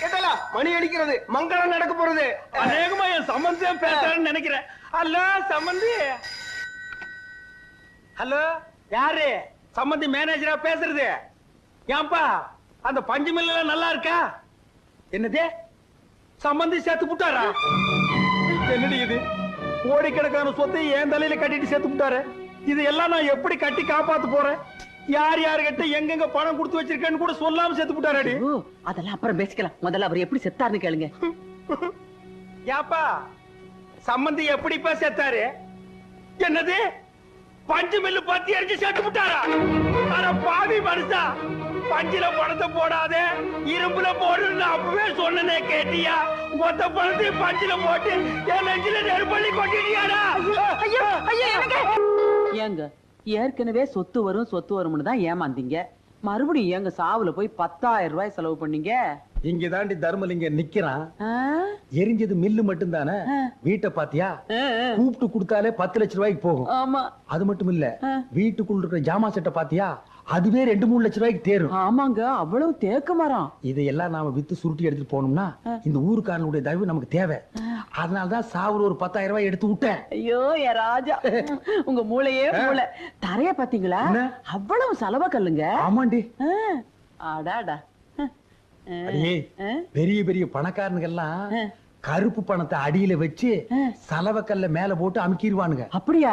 கேட்டலா மணி அடிக்கிறது, மங்களம் நடக்க போறது. அநேகமா என் சம்பந்தியம் பேசுறான்னு நினைக்கிறேன். ஹலோ சம்பந்தி. ஹலோ, யாரு? சம்பந்தி மேனேஜரா பேசுறது? ஏன்பா அந்த பஞ்சு மில்ல நல்லா இருக்கா? என்னதே, சம்பந்தி சேர்த்து விட்டாரா? என்னடி இது, கோடிக்கணக்கான சொத்தை என் தலையில கட்டிட்டு சேர்த்து விட்டாரு. இது எல்லாம் நான் எப்படி கட்டி காப்பாத்து போறேன்? யார் யாருகிட்ட எங்கெங்க பணம் கொடுத்து வச்சிருக்கேன்னு கூட சொல்லாம செத்து விட்டாரடி. அதெல்லாம் அப்புறம் பேசிக்கலாம், முதல்ல அவர் எப்படி செத்தாருன்னு கேளுங்க. ஏப்பா சம்பந்தி எப்படிப்பா செத்தாரு? என்னது பஞ்சு மில்லு பத்தி அடிச்சு செத்து விட்டாரா? அட பாவி மனுஷா, பஞ்சில பணத்தை போடாத இரும்புல போடுன்னு அப்பவே சொன்னனே, கேட்டியா? மொத்த பணத்தையும் பஞ்சில போட்டு என் நெஞ்சில நெருப்பள்ளி கொட்டிட்டியாடா? ஏங்க ஏற்கனவே சொத்து வரும்னு தான் ஏமாந்தீங்க. மறுபடியும் ஏங்க சாவுல போய் 10,000 ரூபாய் செலவு பண்ணீங்க? இங்க தாண்டி தர்மலிங்க நிக்கிறான். எரிஞ்சது மில்லு மட்டும் தானே, வீட்டை பாத்தியா? கூப்பிட்டு கொடுத்தாலே 10 லட்சம் ரூபாய்க்கு போகும். ஆமா. அது மட்டும் இல்ல, வீட்டுக்குள்ள இருக்கிற ஜாமா செட்டை பாத்தியா? அதுவே 2-3 லட்சம் ரூபாய்க்கு தேரும். ஆமாங்க, அவ்வளவு தேக்க மரம். இதையெல்லாம் நாம வித்து சுருட்டி எடுத்துட்டு போனோம்னா இந்த ஊருக்காரனுடைய தயவு நமக்கு தேவை. அதனாலதான் சாவுல ஒரு 10,000 ரூபாய் எடுத்து விட்டேன். ஐயோ என் ராஜா, உங்க மூளையே மூளை. தரைய பாத்தீங்களா? அவ்வளவு செலவ கல்லுங்க. ஆமாண்டி. ஆடாடா. பெரிய பெரிய பணக்காரனுங்கெல்லாம் கருப்பு பணத்தை அடியில வச்சு சலவக்கல்ல மேல போட்டு அமுக்கிடுவானுங்க. அப்படியா?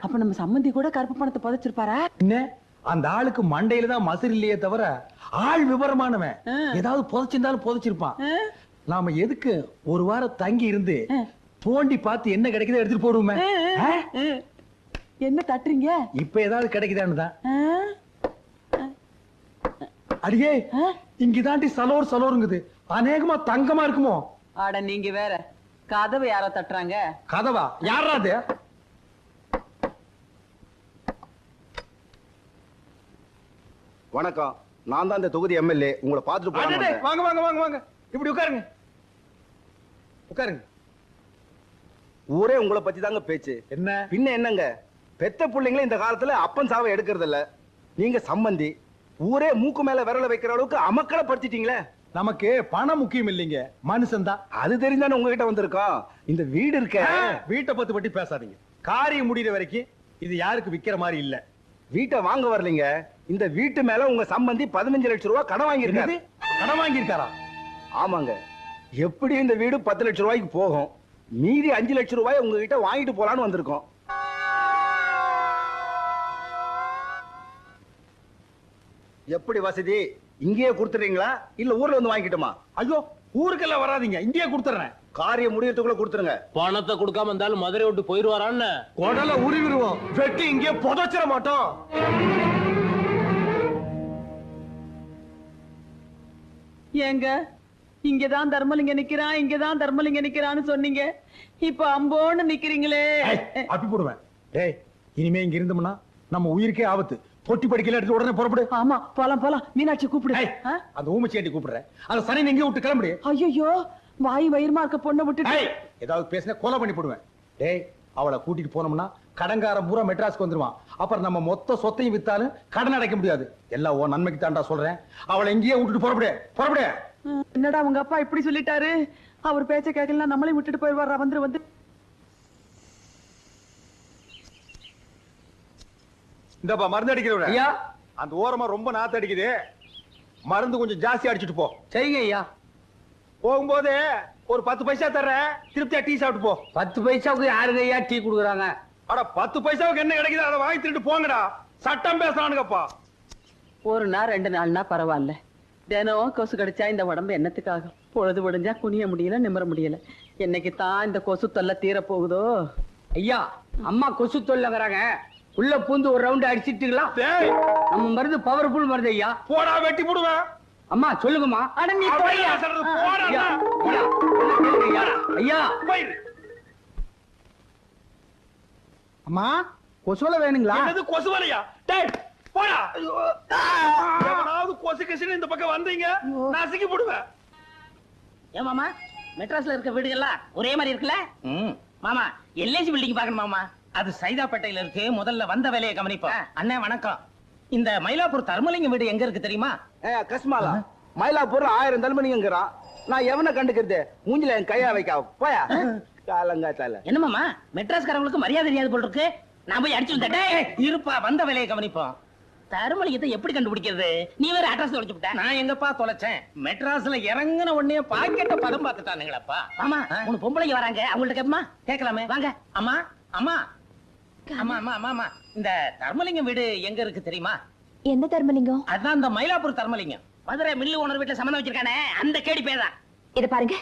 அப்ப நம்ம சம்பந்தி கூட கருப்பு பணத்தை புதைச்சிருப்பாரா? என்ன, அந்த ஆளுக்கு மண்டையில தான் மசுர் இல்லையே தவிர ஆள் விவரமானவன். ஏதாவது புதைச்சிருந்தாலும் புதைச்சிருப்பான். நாம எதுக்கு ஒரு வாரம் தங்கி இருந்து தோண்டி பார்த்து என்ன கிடைக்குதோ எடுத்துட்டு போடுவோமே. என்ன தட்டுறீங்க? இப்ப ஏதாவது கிடைக்குதான்னு தான். அடியே, இங்கதாண்டி சலோருங்குது. அநேகமா தங்கமா இருக்குமோ? ஆட நீங்க வேற. கதவை யாரோ தட்டுறாங்க. கதவா? யாரா அது? வணக்கம், நான் தான் இந்த தொகுதி எம்எல்ஏ. உங்களை பார்த்துட்டு போறேன். வாங்க வாங்க வாங்க வாங்க, இப்படி உட்காருங்க. உட்காருங்க. ஊரே உங்களை பத்தி தாங்க பேச்சு. என்ன பின்ன என்னங்க, பெத்த பிள்ளைங்களே இந்த காலத்துல அப்பன் சாவை எடுக்கிறது இல்ல. நீங்க சம்பந்தி, ஊரே மூக்கு மேல விரல வைக்கிற அளவுக்கு அமக்களை படுத்திட்டீங்களே. நமக்கு பணம் முக்கியம் இல்லைங்க, மனுஷன் தான். அது தெரிஞ்சானே உங்ககிட்ட வந்திருக்கோம். இந்த வீடு இருக்க, வீட்டை பத்தி பேசாதீங்க. காரியம் முடிகிற வரைக்கும் இது யாருக்கு விக்கிற மாதிரி இல்ல. வீட்டை வாங்க வரலீங்க, இந்த வீட்டு மேல உங்க சம்பந்தி 15 லட்சம் ரூபாய் கடன் வாங்கியிருக்காரு. கடன் வாங்கியிருக்காரா? ஆமாங்க. எப்படி இந்த வீடு 10 லட்சம் ரூபாய்க்கு போகும். மீதி 5 லட்சம் ரூபாய் உங்ககிட்ட வாங்கிட்டு போலான்னு வந்திருக்கோம். எப்படி வசதி? இங்கேயே கொடுத்துறீங்களா இல்ல ஊர்ல வந்து வாங்கிக்கிட்டுமா? ஐயோ, ஊருக்கெல்லாம் வராதீங்க, இங்கேயே கொடுத்துறேன். காரியம் முடியறதுக்குள்ள கொடுத்துருங்க. பணத்தை கொடுக்காம இருந்தாலும் மதுரை விட்டு போயிருவாரான்னு குடல உருவிடுவோம். வெட்டி இங்கே புதைச்சிட மாட்டோம். ஏங்க, இங்கதான் தர்மலிங்க நிக்கிறான், இங்கதான் தர்மலிங்க நிக்கிறான்னு சொன்னீங்க. இப்ப அம்போன்னு நிக்கிறீங்களே. அப்படி போடுவேன். டேய், இனிமே இங்க இருந்தோம்னா நம்ம உயிருக்கே ஆபத்து. பொட்டி படிக்கல எடுத்து உடனே புறப்படு. ஆமா, போலாம். மீனாட்சி கூப்பிடு. அந்த ஊமச்சேட்டி கூப்பிடுறேன். அந்த சனி எங்கே விட்டு கிளம்புடு. ஐயோ, வாய் வயிறுமா இருக்க பொண்ணை விட்டுட்டு ஏதாவது பேசினா கொலை பண்ணி போடுவேன். டேய், அவளை கூட்டிட்டு போனோம்னா கடன்காரன் பூரா மெட்ராஸ்க்கு வந்துருவான். அப்புறம் நம்ம மொத்த சொத்தையும் வித்தாலும் கடன் அடைக்க முடியாது. எல்லாம் ஓ நன்மைக்கு தாண்டா சொல்றேன். அவளை எங்கேயே விட்டுட்டு புறப்படு. என்னடா உங்க அப்பா இப்படி சொல்லிட்டாரு? அவர் பேச்ச கேட்கலாம், நம்மளையும் விட்டுட்டு போயிடுவாரா? வந்து இந்தப்பா மருந்து அடிக்கிறவங்க. ஐயா, அந்த ஓரமா ரொம்ப நாத்து அடிக்குது. மருந்து கொஞ்சம் ஜாஸ்தி அடிச்சுட்டு போ. சரிங்க ஐயா. போகும்போது ஒரு 10 பைசா தர்றேன், திருப்தியா டீ சாப்பிட்டு போ. 10 பைசாவுக்கு யாருங்க ஐயா டீ குடுக்குறாங்க? அட 10 பைசாவுக்கு என்ன கிடைக்குது அதை வாங்கி திருட்டு போங்கடா. சட்டம் பேசுறானுங்கப்பா. ஒரு நாள் 2 நாள்னா பரவாயில்ல. தினம் கொசு கடிச்சா இந்த உடம்பு என்னத்துக்காக? பொழுது விடிஞ்சா குனிய முடியல, நிமிர முடியல. என்னைக்கு தான் இந்த கொசு தொல்லை தீர போகுதோ? ஐயா, அம்மா கொசு தொல்லைங்கிறாங்க. உள்ள பூந்து ஒரு ரவுண்ட் அடிச்சிட்டுங்களா? நம்ம மருந்து பவர்ஃபுல் மருந்து ஐயா. போடா, வெட்டி போடுவேன். அம்மா சொல்லுங்கம்மா. அட நீ போய்யா. ஐயா, அம்மா கொசுவலை வேணுங்களா? என்னது கொசுவலையா? டேய் போடா. எவனாவது கொசு கிசுன்னு இந்த பக்கம் வந்தீங்க நசுக்கி போடுவேன். ஏன் மாமா, மெட்ராஸ்ல இருக்க வீடுகள்லாம் ஒரே மாதிரி இருக்குல்ல? மாமா, எல்ஐசி பில்டிங் பாக்கணும் மாமா. அது சைதாப்பேட்டையில இருக்கு. முதல்ல வந்த வேலையை கவனிப்போம். அண்ணே வணக்கம். இந்த மயிலாப்பூர் தர்மலிங்கம் வீடு எங்க இருக்கு தெரியுமா? கஸ்மாலா, மயிலாப்பூர்ல 1000 தர்மலிங்கங்கிறான். நான் எவனை கண்டுக்கிறது? மூஞ்சில என் கையா வைக்க போயா. காலங்காத்தால என்ன மாமா, மெட்ராஸ்காரங்களுக்கு மரியாதை தெரியாது போல் இருக்கு. நான் போய் அடிச்சு வந்துட்டேன். இருப்பா, வந்த வேலையை கவனிப்போம். தர்மலிங்கத்தை எப்படி கண்டுபிடிக்கிறது? நீ வேற அட்ரஸ் தொலைச்சு விட்ட. நான் எங்கப்பா தொலைச்சேன்? மெட்ராஸ்ல இறங்குன உடனே பாக்கெட்ட பதம் பார்த்துட்டானுங்களப்பா. ஆமா, 3 பொம்பளைங்க வராங்க. அவங்கள்ட்ட கேப்பமா? கேட்கலாமே, வாங்க. அம்மா அம்மா அம்மா அம்மா அம்மா, இந்த தர்மலிங்கம் வீடு எங்க இருக்கு தெரியுமா? எந்த தர்மலிங்கம்? அதான் இந்த மயிலாப்பூர் தர்மலிங்கம். மதுரை மில்லு ஓனர் வீட்டுல சம்மந்தம் வச்சிருக்கானே, அந்த கேடி பேதான். இத பாருங்க,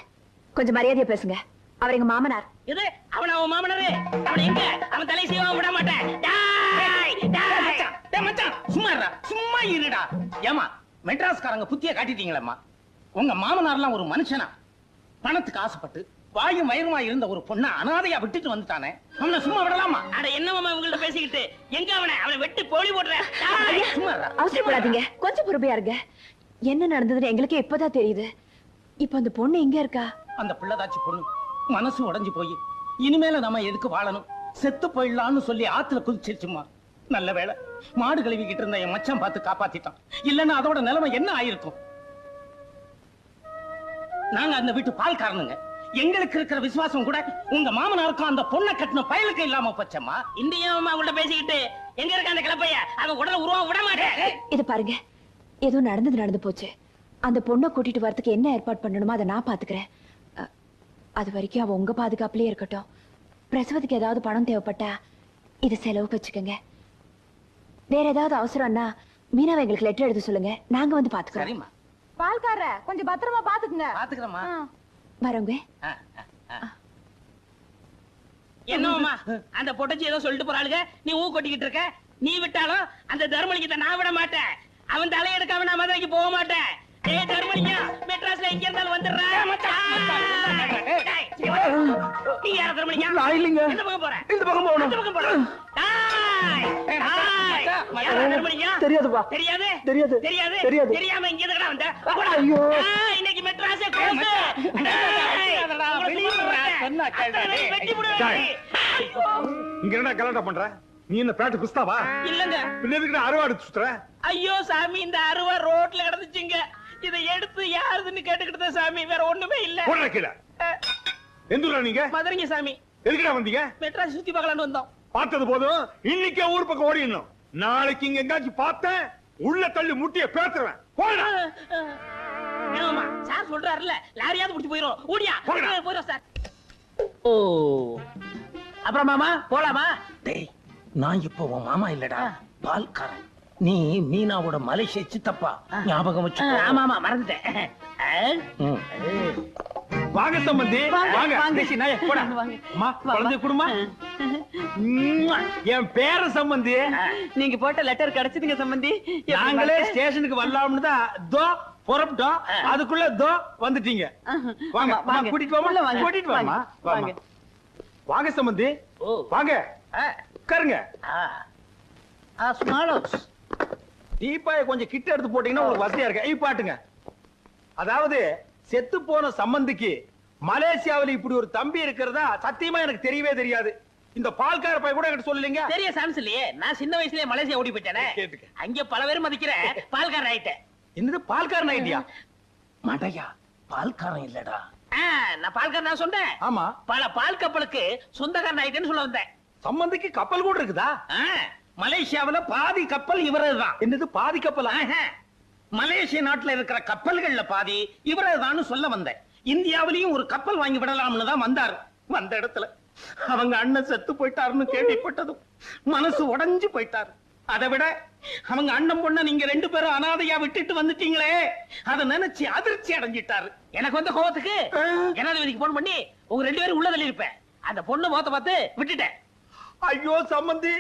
கொஞ்சம் மரியாதையா பேசுங்க. அவர் எங்க மாமனார். இது அவன் அவன் மாமனாரு. அவன் எங்க? அவன் தலை சீவ விட மாட்டேன். மச்சான் சும்மா இருடா, சும்மா இருடா. ஏமா மெட்ராஸ்காரங்க புத்திய காட்டிட்டீங்களேம்மா. உங்க மாமனார்லாம் ஒரு மனுஷனா? பணத்துக்கு ஆசைப்பட்டு வாயும் வயிறுமா இருந்த ஒரு பொண்ணை அனாதையா விட்டுட்டு வந்துட்டானே, அவனை சும்மா விடலாமா? அட என்னமாமா உங்கள்ட்ட பேசிக்கிட்டு, எங்க அவனை வெட்டி போலி போடுறேன். அவசரப்படாதீங்க, கொஞ்சம் பொறுமையா இருங்க. என்ன நடந்ததுன்னு எங்களுக்கே இப்பதான் தெரியுது. இப்ப அந்த பொண்ணு எங்க இருக்கா? அந்த பிள்ளைதாச்சி பொண்ணு மனசு உடைஞ்சு போய் இனிமேல நம்ம எதுக்கு வாழணும், செத்து போயிடலாம்னு சொல்லி ஆத்துல குதிச்சிருச்சுமா. நல்ல வேளை மாடு கழுவிக்கிட்டு இருந்த என் மச்சான் பார்த்து காப்பாத்திட்டான். இல்லன்னா அதோட நிலைமை என்ன ஆயிருக்கும்? நாங்க அந்த வீட்டு பால்காரனுங்க. எங்களுக்கு இருக்கிற விசுவாசம் கூட உங்க மாமனாருக்கும் அந்த பொண்ணை கட்டின பயலுக்கு இல்லாம போச்சம்மா. இந்தியாவும் அவங்கள்ட்ட பேசிக்கிட்டு எங்க இருக்க அந்த கிளப்பைய அவன் உடல உருவா விட மாட்டேன். இது பாருங்க, ஏதோ நடந்து போச்சு. அந்த பொண்ணை கூட்டிட்டு வரதுக்கு என்ன ஏற்பாடு பண்ணணுமோ அதை நான் பாத்துக்கிறேன். அது வரைக்கும் அவ உங்க பாதுகாப்புலயே இருக்கட்டும். பிரசவத்துக்கு ஏதாவது பணம் தேவைப்பட்டா இது செலவுக்கு வச்சுக்கோங்க. வேற ஏதாவது அவசரம்னா மீனாவை எங்களுக்கு லெட்டர் எழுத சொல்லுங்க, நாங்க வந்து பாத்துக்கிறோம். பால்கார கொஞ்சம் பத்திரமா பாத்துக்குங்க. பாத்துக்கிறோமா? வரவங்க. என்னம்மா அந்த பொட்டச்சி ஏதோ சொல்லிட்டு போறாளுங்க, நீ ஊ கொட்டிக்கிட்டு இருக்க. நீ விட்டாலும் அந்த தர்மலிங்கத்தை நான் விட மாட்டேன். அவன் தலையெடுக்காம நான் மதுரைக்கு போக மாட்டேன். ஏய் தர்மலிங்கம், மெட்ராஸ்ல எங்க இருந்தாலும் வந்துடுறேன். நீ யார தர்மலிங்கம்? நான் இல்லைங்க. இந்த பக்கம் போறேன். இந்த பக்கம் போகணும். இந்த பக்கம் போறேன். தெரியாதுப்பா. தெரியாது? தெரியாது. தெரியாது? தெரியாது. தெரியாம இங்க எதுக்குடா வந்த? ஐயோ. இன்னைக்கு மெட்ராஸே க்ளோஸ். இங்க என்ன கலாட்டா பண்ற? நீ என்ன பேட்டு குஸ்தாவா? இல்லங்க. பின்ன எதுக்கு அறுவாடு சுத்துற? ஐயோ சாமி, இந்த அருவா ரோட்ல கிடந்துச்சுங்க. இதை எடுத்து யாருதுன்னு கேட்டுக்கிட்டு சாமி, வேற ஒண்ணுமே இல்ல. போடா கீழே. எந்த ஊரா நீங்க? மதுரைங்க சாமி. எதுக்குடா வந்தீங்க? மெட்ராஸ் சுத்தி பார்க்கலாம்னு வந்தோம். பார்த்தது போதும், இன்னைக்கே ஊர் பக்கம் ஓடிடணும். நாளைக்கு இங்க எங்காச்சும் பார்த்தேன், உள்ள தள்ளி முட்டிய பேத்துருவேன். போடா. ஏமா சார் சொல்றாருல, லாரியாவது புடிச்சு போயிரும். ஓடியா போயிரும் சார். ஓ அப்புறம் மாமா போலாமா? டேய், நான் இப்போ உன் மாமா இல்லடா, பால்காரன். நீ மீனாவோட மலேசிய சித்தப்பா, ஞாபகம் வச்சு. ஆமா ஆமா மறந்துட்டேன். வாங்க சம்பந்தி, வாங்க. போடா. அம்மா, குழந்தை குடுமா. என் பேர சம்பந்தி. நீங்க போட்ட லெட்டர் கிடைச்சதுங்க சம்பந்தி. நாங்களே ஸ்டேஷனுக்கு வரலாம்னு தான் தோ புறப்பட்டோம். அதுக்குள்ள தோ வந்துட்டீங்க. வாங்க வாங்க, கூட்டிட்டு வாமா. கூட்டிட்டு வாமா. வாங்க வாங்க சம்பந்தி, வாங்க உட்காருங்க. டீப்பாய கொஞ்சம் கிட்ட எடுத்து போட்டீங்கன்னா உங்களுக்கு வசதியா இருக்கு. பாட்டுங்க. அதாவது செத்து போன சம்பந்திக்கு மலேசியாவில் இப்படி ஒரு தம்பி இருக்கிறதா சத்தியமா எனக்கு தெரியவே தெரியாது. இந்த பால்கார பையன் கூட என்கிட்ட சொல்லலீங்க. தெரிய சான்ஸ் இல்லையே. நான் சின்ன வயசுலயே மலேசியா ஓடி போயிட்டேனே. அங்க பல பேர் மதிக்கிற பால்காரன் ஆயிட்டேன். என்னது பால்காரன் ஆயிட்டியா? மடையா, பால்காரன் இல்லடா. நான் பால்காரன் நான் சொன்னேன். ஆமா, பல பால் கப்பலுக்கு சொந்தக்காரன் ஆயிட்டேன்னு சொல்ல வந்தேன். சம்பந்திக்கு கப்பல் கூட இருக்குதா? மலேசியாவுல பாதி கப்பல் இவரதுதான். என்னது பாதி கப்பலா? மலேசிய நாட்டுல இருக்கிற கப்பல்கள்ல பாதி இவரதுதான் சொல்ல வந்தேன். இந்தியாவிலையும் ஒரு கப்பல் வாங்கி விடலாம்னு தான் வந்தாரு. வந்த இடத்துல அவங்க அண்ணன் செத்து போயிட்டாருன்னு கேள்விப்பட்டதும் மனசு உடைஞ்சு போயிட்டாரு. அதை விட அவங்க அண்ணன் பொண்ண நீங்க ரெண்டு பேரும் அனாதையா விட்டுட்டு வந்துட்டீங்களே, அதை நினைச்சு அதிர்ச்சி அடைஞ்சிட்டாரு. எனக்கு வந்த கோவத்துக்கு ஜனாதிபதிக்கு போன் பண்ணி உங்க ரெண்டு பேரும் உள்ள தள்ளி இருப்பேன். அந்த பொண்ணு முகத்தை பார்த்து விட்டுட்டேன். ஐயோ சம்பந்தி,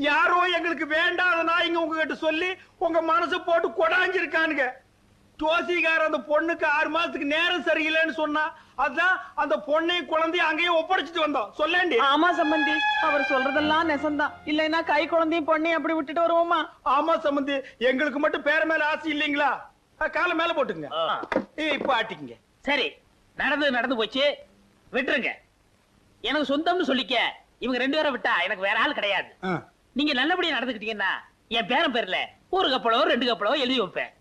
யாரோ எங்களுக்கு வேண்டாத நாய்ங்க உங்ககிட்ட சொல்லி உங்க மனசு போட்டு கொடாஞ்சிருக்கானுங்க. ஜோசிகார அந்த பொண்ணுக்கு 6 மாசத்துக்கு நேரம் சரியில்லைன்னு சொன்னா, அதான் அந்த பொண்ணையும் குழந்தையும் அங்கேயே ஒப்படைச்சிட்டு வந்தோம். சொல்லேண்டி. ஆமா சம்பந்தி, அவர் சொல்றதெல்லாம் நெசந்தான். இல்லைன்னா கை குழந்தையும் பொண்ணையும் அப்படி விட்டுட்டு வருவோமா? ஆமா சம்பந்தி, எங்களுக்கு மட்டும் பேர மேல ஆசை இல்லைங்களா? கால மேல போட்டுங்க. இப்ப ஆட்டிக்குங்க. சரி, நடந்து போச்சு, விட்டுருங்க. எனக்கு சொந்தம்னு சொல்லிக்க. இவங்க ரெண்டு பேரை விட்டா எனக்கு வேற ஆள் கிடையாது. நீங்க நல்லபடியா நடந்துக்கிட்டீங்கன்னா என் பேரன் பேர்ல ஒரு கப்பலோ 2 கப்பலோ எழுதி வைப்பேன்.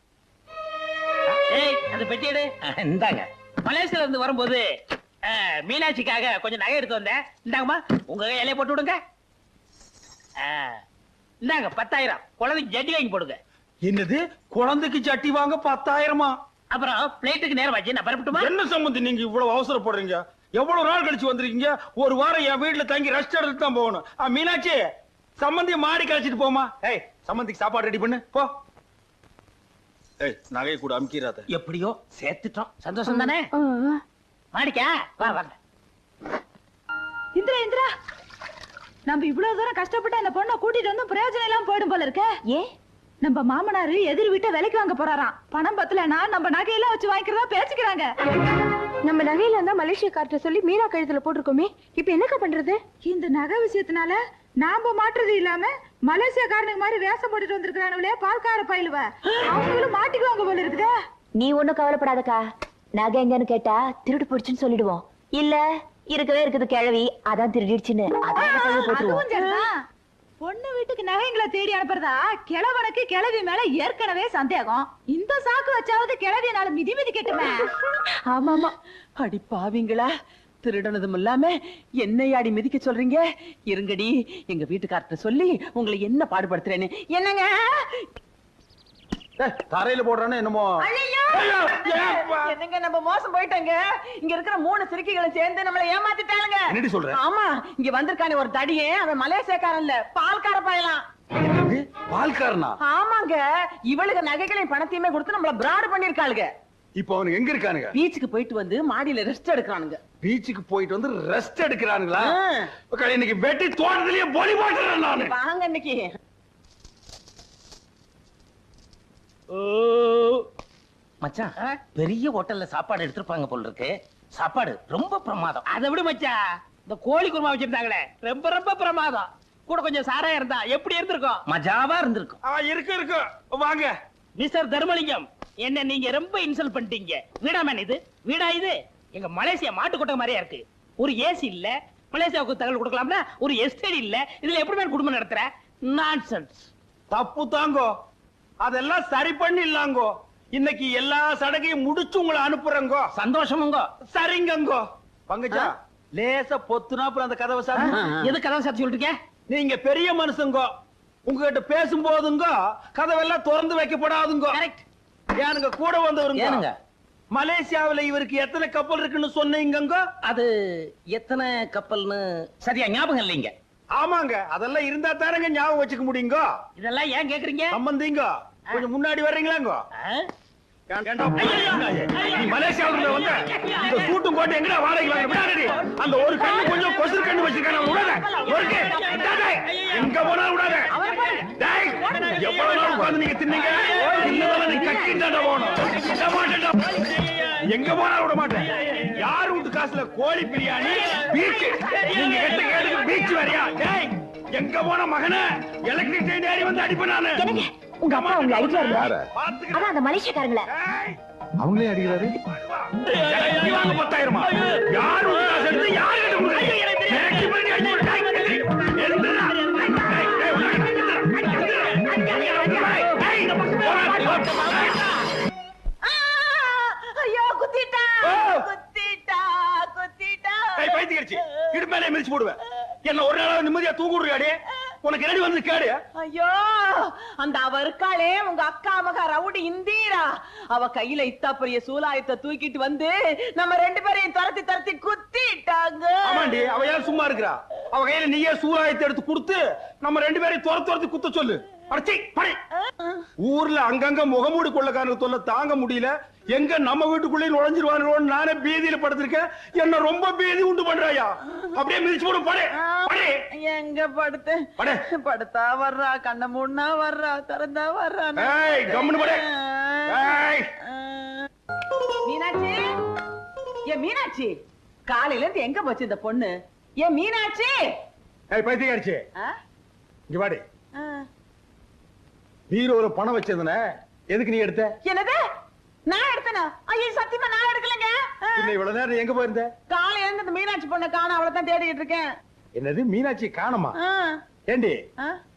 அந்த பெட்டி எடு. இந்தாங்க. மலேசியால இருந்து வரும்போது மீனாட்சிக்காக கொஞ்சம் நகை எடுத்து வந்தேன். இந்தாங்கம்மா, உங்க இலைய போட்டு விடுங்க. இந்தாங்க 10,000. குழந்தைக்கு ஜட்டி வாங்கி போடுங்க. என்னது, குழந்தைக்கு ஜட்டி வாங்க 10,000? அப்புறம் பிளேட்டுக்கு நேரம் ஆச்சு, நான் பரப்பட்டுமா? என்ன சம்பந்தி நீங்க இவ்வளவு அவசரப்படுறீங்க? எவ்வளவு நாள் கழிச்சு வந்திருக்கீங்க? ஒரு வாரம் என் வீட்டுல தங்கி ரெஸ்ட் எடுத்து தான் போகணும். மீனாட்சி, சம்பந்தி மாடி கழிச்சிட்டு போமா. ஏய், சம்பந்திக்கு சாப்பாடு ரெடி பண்ணு போ. ஏய், நகை கூட அமுக்கிறாத. எப்படியோ சேர்த்துட்டோம். சந்தோஷம் தானே? மாடிக்கா வா வாங்க. இந்திரா இந்திரா, நம்ம இவ்வளவு தூரம் கஷ்டப்பட்டு அந்த பொண்ணை கூட்டிட்டு வந்து பிரயோஜனம் எல்லாம் போயிடும் போல இருக்க. ஏன்? நம்ம மாமனாரு எதிர் வீட்டை விலைக்கு வாங்க போறாராம். பணம் பத்தலனா நம்ம நகையெல்லாம் வச்சு வாங்கிக்கிறதா பேசிக்கிறாங்க. நம்ம நகையில இருந்தா மலேசியக்கார்ட்ட சொல்லி மீரா கழுத்துல போட்டிருக்கோமே, இப்ப என்னக்கா பண்றது? இந்த நகை விஷயத்தினால நாம மாற்றுறது இல்லாம மலேசியக்காரனுக்கு மாதிரி வேஷம் போட்டுட்டு வந்திருக்கானுங்களே பால்கார பயிலுவ, அவங்களும் மாட்டிக்குவாங்க போல இருக்குதே. நீ ஒண்ணும் கவலைப்படாதக்கா. நகை எங்கன்னு கேட்டா திருடு போடுச்சுன்னு சொல்லிடுவோம். இல்ல இருக்கவே இருக்குது கிழவி, அதான் திருடிடுச்சுன்னு பொண்ணு வீட்டுக்கு நகைங்களை தேடி அனுப்புறதா கிழவனுக்கு கிழவி மேல ஏற்கனவே சந்தேகம். இந்த சாக்கு வச்சாவது கிழவியனால மிதி மிதி கெட்டுமே. ஆமாமா, அடி பாவிங்களா, திருடனதும் இல்லாம என்னையாடி மிதிக்க சொல்றீங்க? இருங்கடி, எங்க வீட்டுக்கார்ட்ட சொல்லி உங்களை என்ன பாடுபடுத்துறேன்னு. என்னங்க தரையில போடுறானே என்னமோ. என்னங்க நம்ம மோசம் போயிட்டாங்க. இங்க இருக்கிற 3 சிறுக்கிகளை சேர்ந்து நம்மள ஏமாத்திட்டாங்க. என்னடி சொல்ற? ஆமா, இங்க வந்திருக்கானே ஒரு தடியே, அவன் மலேசியக்காரன் இல்ல, பால்கார பயலாம். பால்காரனா? ஆமாங்க, இவளுக்கு நகைகளையும் பணத்தையுமே கொடுத்து நம்மள பிராட் பண்ணிருக்காளுங்க. இப்போ அவனுக்கு எங்க இருக்கானுங்க? பீச்சுக்கு போயிட்டு வந்து மாடியில ரெஸ்ட் எடுக்கிறானுங்க. பீச்சுக்கு போயிட்டு வந்து ரெஸ்ட் எடுக்கிறானுங்களா? இன்னைக்கு வெட்டி தோட்டத்திலேயே பொலி போட்டுறேன் நானு. வாங்க இன்னைக்கு. மச்சான், பெரிய ஹோட்டல்ல சாப்பாடு எடுத்துருப்பாங்க போல இருக்கு. சாப்பாடு ரொம்ப பிரமாதம். அதை விட மச்சான், இந்த கோழி குருமா வச்சிருந்தாங்களே ரொம்ப ரொம்ப பிரமாதம். கூட கொஞ்சம் சாராயம் இருந்தா எப்படி இருந்திருக்கும்? மஜாவா இருந்திருக்கும். இருக்கு வாங்க. மிஸ்டர் தர்மலிங்கம், என்ன நீங்க ரொம்ப இன்சல்ட் பண்ணிட்டீங்க. வீடாமேன் இது வீடா? இது எங்க மலேசியா மாட்டு கொட்டை மாதிரியா இருக்கு. ஒரு ஏசி இல்ல, மலேசியாவுக்கு தகவல் கொடுக்கலாம்னா ஒரு எஸ்டேட் இல்ல. இதுல எப்படி குடும்பம் நடத்துற? நான்சென்ஸ். தப்பு தாங்கோ, அதெல்லாம் சரி பண்ணிடலாங்கோ. இன்னைக்கு எல்லா சடகையும் முடிச்சு உங்களை அனுப்புறேங்கோ. சந்தோஷமுங்கோ. சரிங்கங்கோ. பங்கஜா, லேசா பொத்துனாப்புல அந்த கதவை சார். எது கதவை சாத்தி சொல்லிருக்க? நீங்க பெரிய மனுஷங்கோ, உங்ககிட்ட பேசும் போதுங்க கதவெல்லாம் திறந்து வைக்கப்படாதுங்க. ஏனுங்க கூட வந்தவருங்க? மலேசியாவில இவருக்கு எத்தனை கப்பல் இருக்குன்னு சொன்னீங்க? அது எத்தனை கப்பல்னு சரியா ஞாபகம் இல்லைங்க. ஆமாங்க, அதெல்லாம் இருந்தா தானங்க ஞாபகம் வச்சுக்க முடியுங்க. இதெல்லாம் ஏன் கேக்குறீங்க? சம்பந்திங்க, கொஞ்சம் முன்னாடி வர்றீங்களாங்க? மலேசியாவுல வந்து இந்த சூட்டும் கோட்டை எங்கடா வாடகைக்கு விடாதடி. அந்த ஒரு கண்ணு கொஞ்சம் கொசு கண்ணு வச்சிருக்காங்க, விடாத. எங்க போனாலும் விடாத. எவ்வளவு நாள் உட்கார்ந்து நீங்க தின்னீங்க? கட்டிட்டு போகணும். எங்க போனாலும் விட மாட்டேன். யார் வீட்டு காசுல கோழி பிரியாணி பீச், நீங்க எட்ட கேளுக்கு பீச் வரையா? எங்க போன மகன எலக்ட்ரிக் ட்ரெயின் ஏறி வந்து அடிப்பேன் நானு. உங்க அப்பா உங்களை அடிக்கிறாரு. அதான் அந்த மலேசியக்காரங்கள அவங்களே அடிக்கிறாரு. 10,000 யார் வீட்டு காசு எடுத்து யார் கிட்ட கொடுக்குறீங்க? ஐயோ, குத்திட்டா குத்திட்டா குத்திட்டா. பைத்தியக்காரச்சி, இடுப்பேலே மிதிச்சு போடுவேன். என்ன ஒரு நாளாவது நிம்மதியா தூங்க விடுறியாடி? உனக்கு என்னடி வந்து கேடு? ஐயோ, அந்த அவ இருக்காளே உங்க அக்கா மகா ரவுடி இந்தீரா, அவ கையில இத்தா பெரிய சூலாயத்தை தூக்கிட்டு வந்து நம்ம 2 பேரையும் துரத்தி குத்திட்டாங்க. ஆமாண்டி, அவ ஏன் சும்மா இருக்கிறா? அவ கையில நீயே சூலாயத்தை எடுத்து கொடுத்து நம்ம 2 பேரையும் துரத்தி குத்த சொல்லு. ஊர்ல அங்கங்க முகமூடி கொள்ளக்காரனுக்கு தொல்லை தாங்க முடியல. எங்க நம்ம வீட்டுக்குள்ளே நுழைஞ்சிருவானு நானே பீதியில படுத்திருக்கேன். என்ன ரொம்ப பீதி உண்டு பண்றாயா? அப்படியே மிதிச்சு போடும். படே எங்க படுத்து படுத்தா வர்றா, கண்ண மூடனா வர்றா, திறந்தா வர்றா. கம்முனு படே. மீனாட்சி, ஏ மீனாட்சி, காலையில இருந்து எங்க போச்சு இந்த பொண்ணு? ஏ மீனாட்சி. பைத்தியக்காரச்சி, இங்க வாடி. பீரோல பணம் வச்சிருந்தனே, எதுக்கு நீ எடுத்த? என்னது? நான் எடுத்தனா? ஐயோ, சத்தியமா நான் எடுக்கலங்க. இல்ல, இவ்வளவு நேரம் எங்க போயிருந்த? காலையில இருந்து இந்த மீனாட்சி பொண்ணை காணோம், அவளை தான் தேடிட்டு இருக்கேன். என்னது, மீனாட்சி காணுமா? ஏண்டி,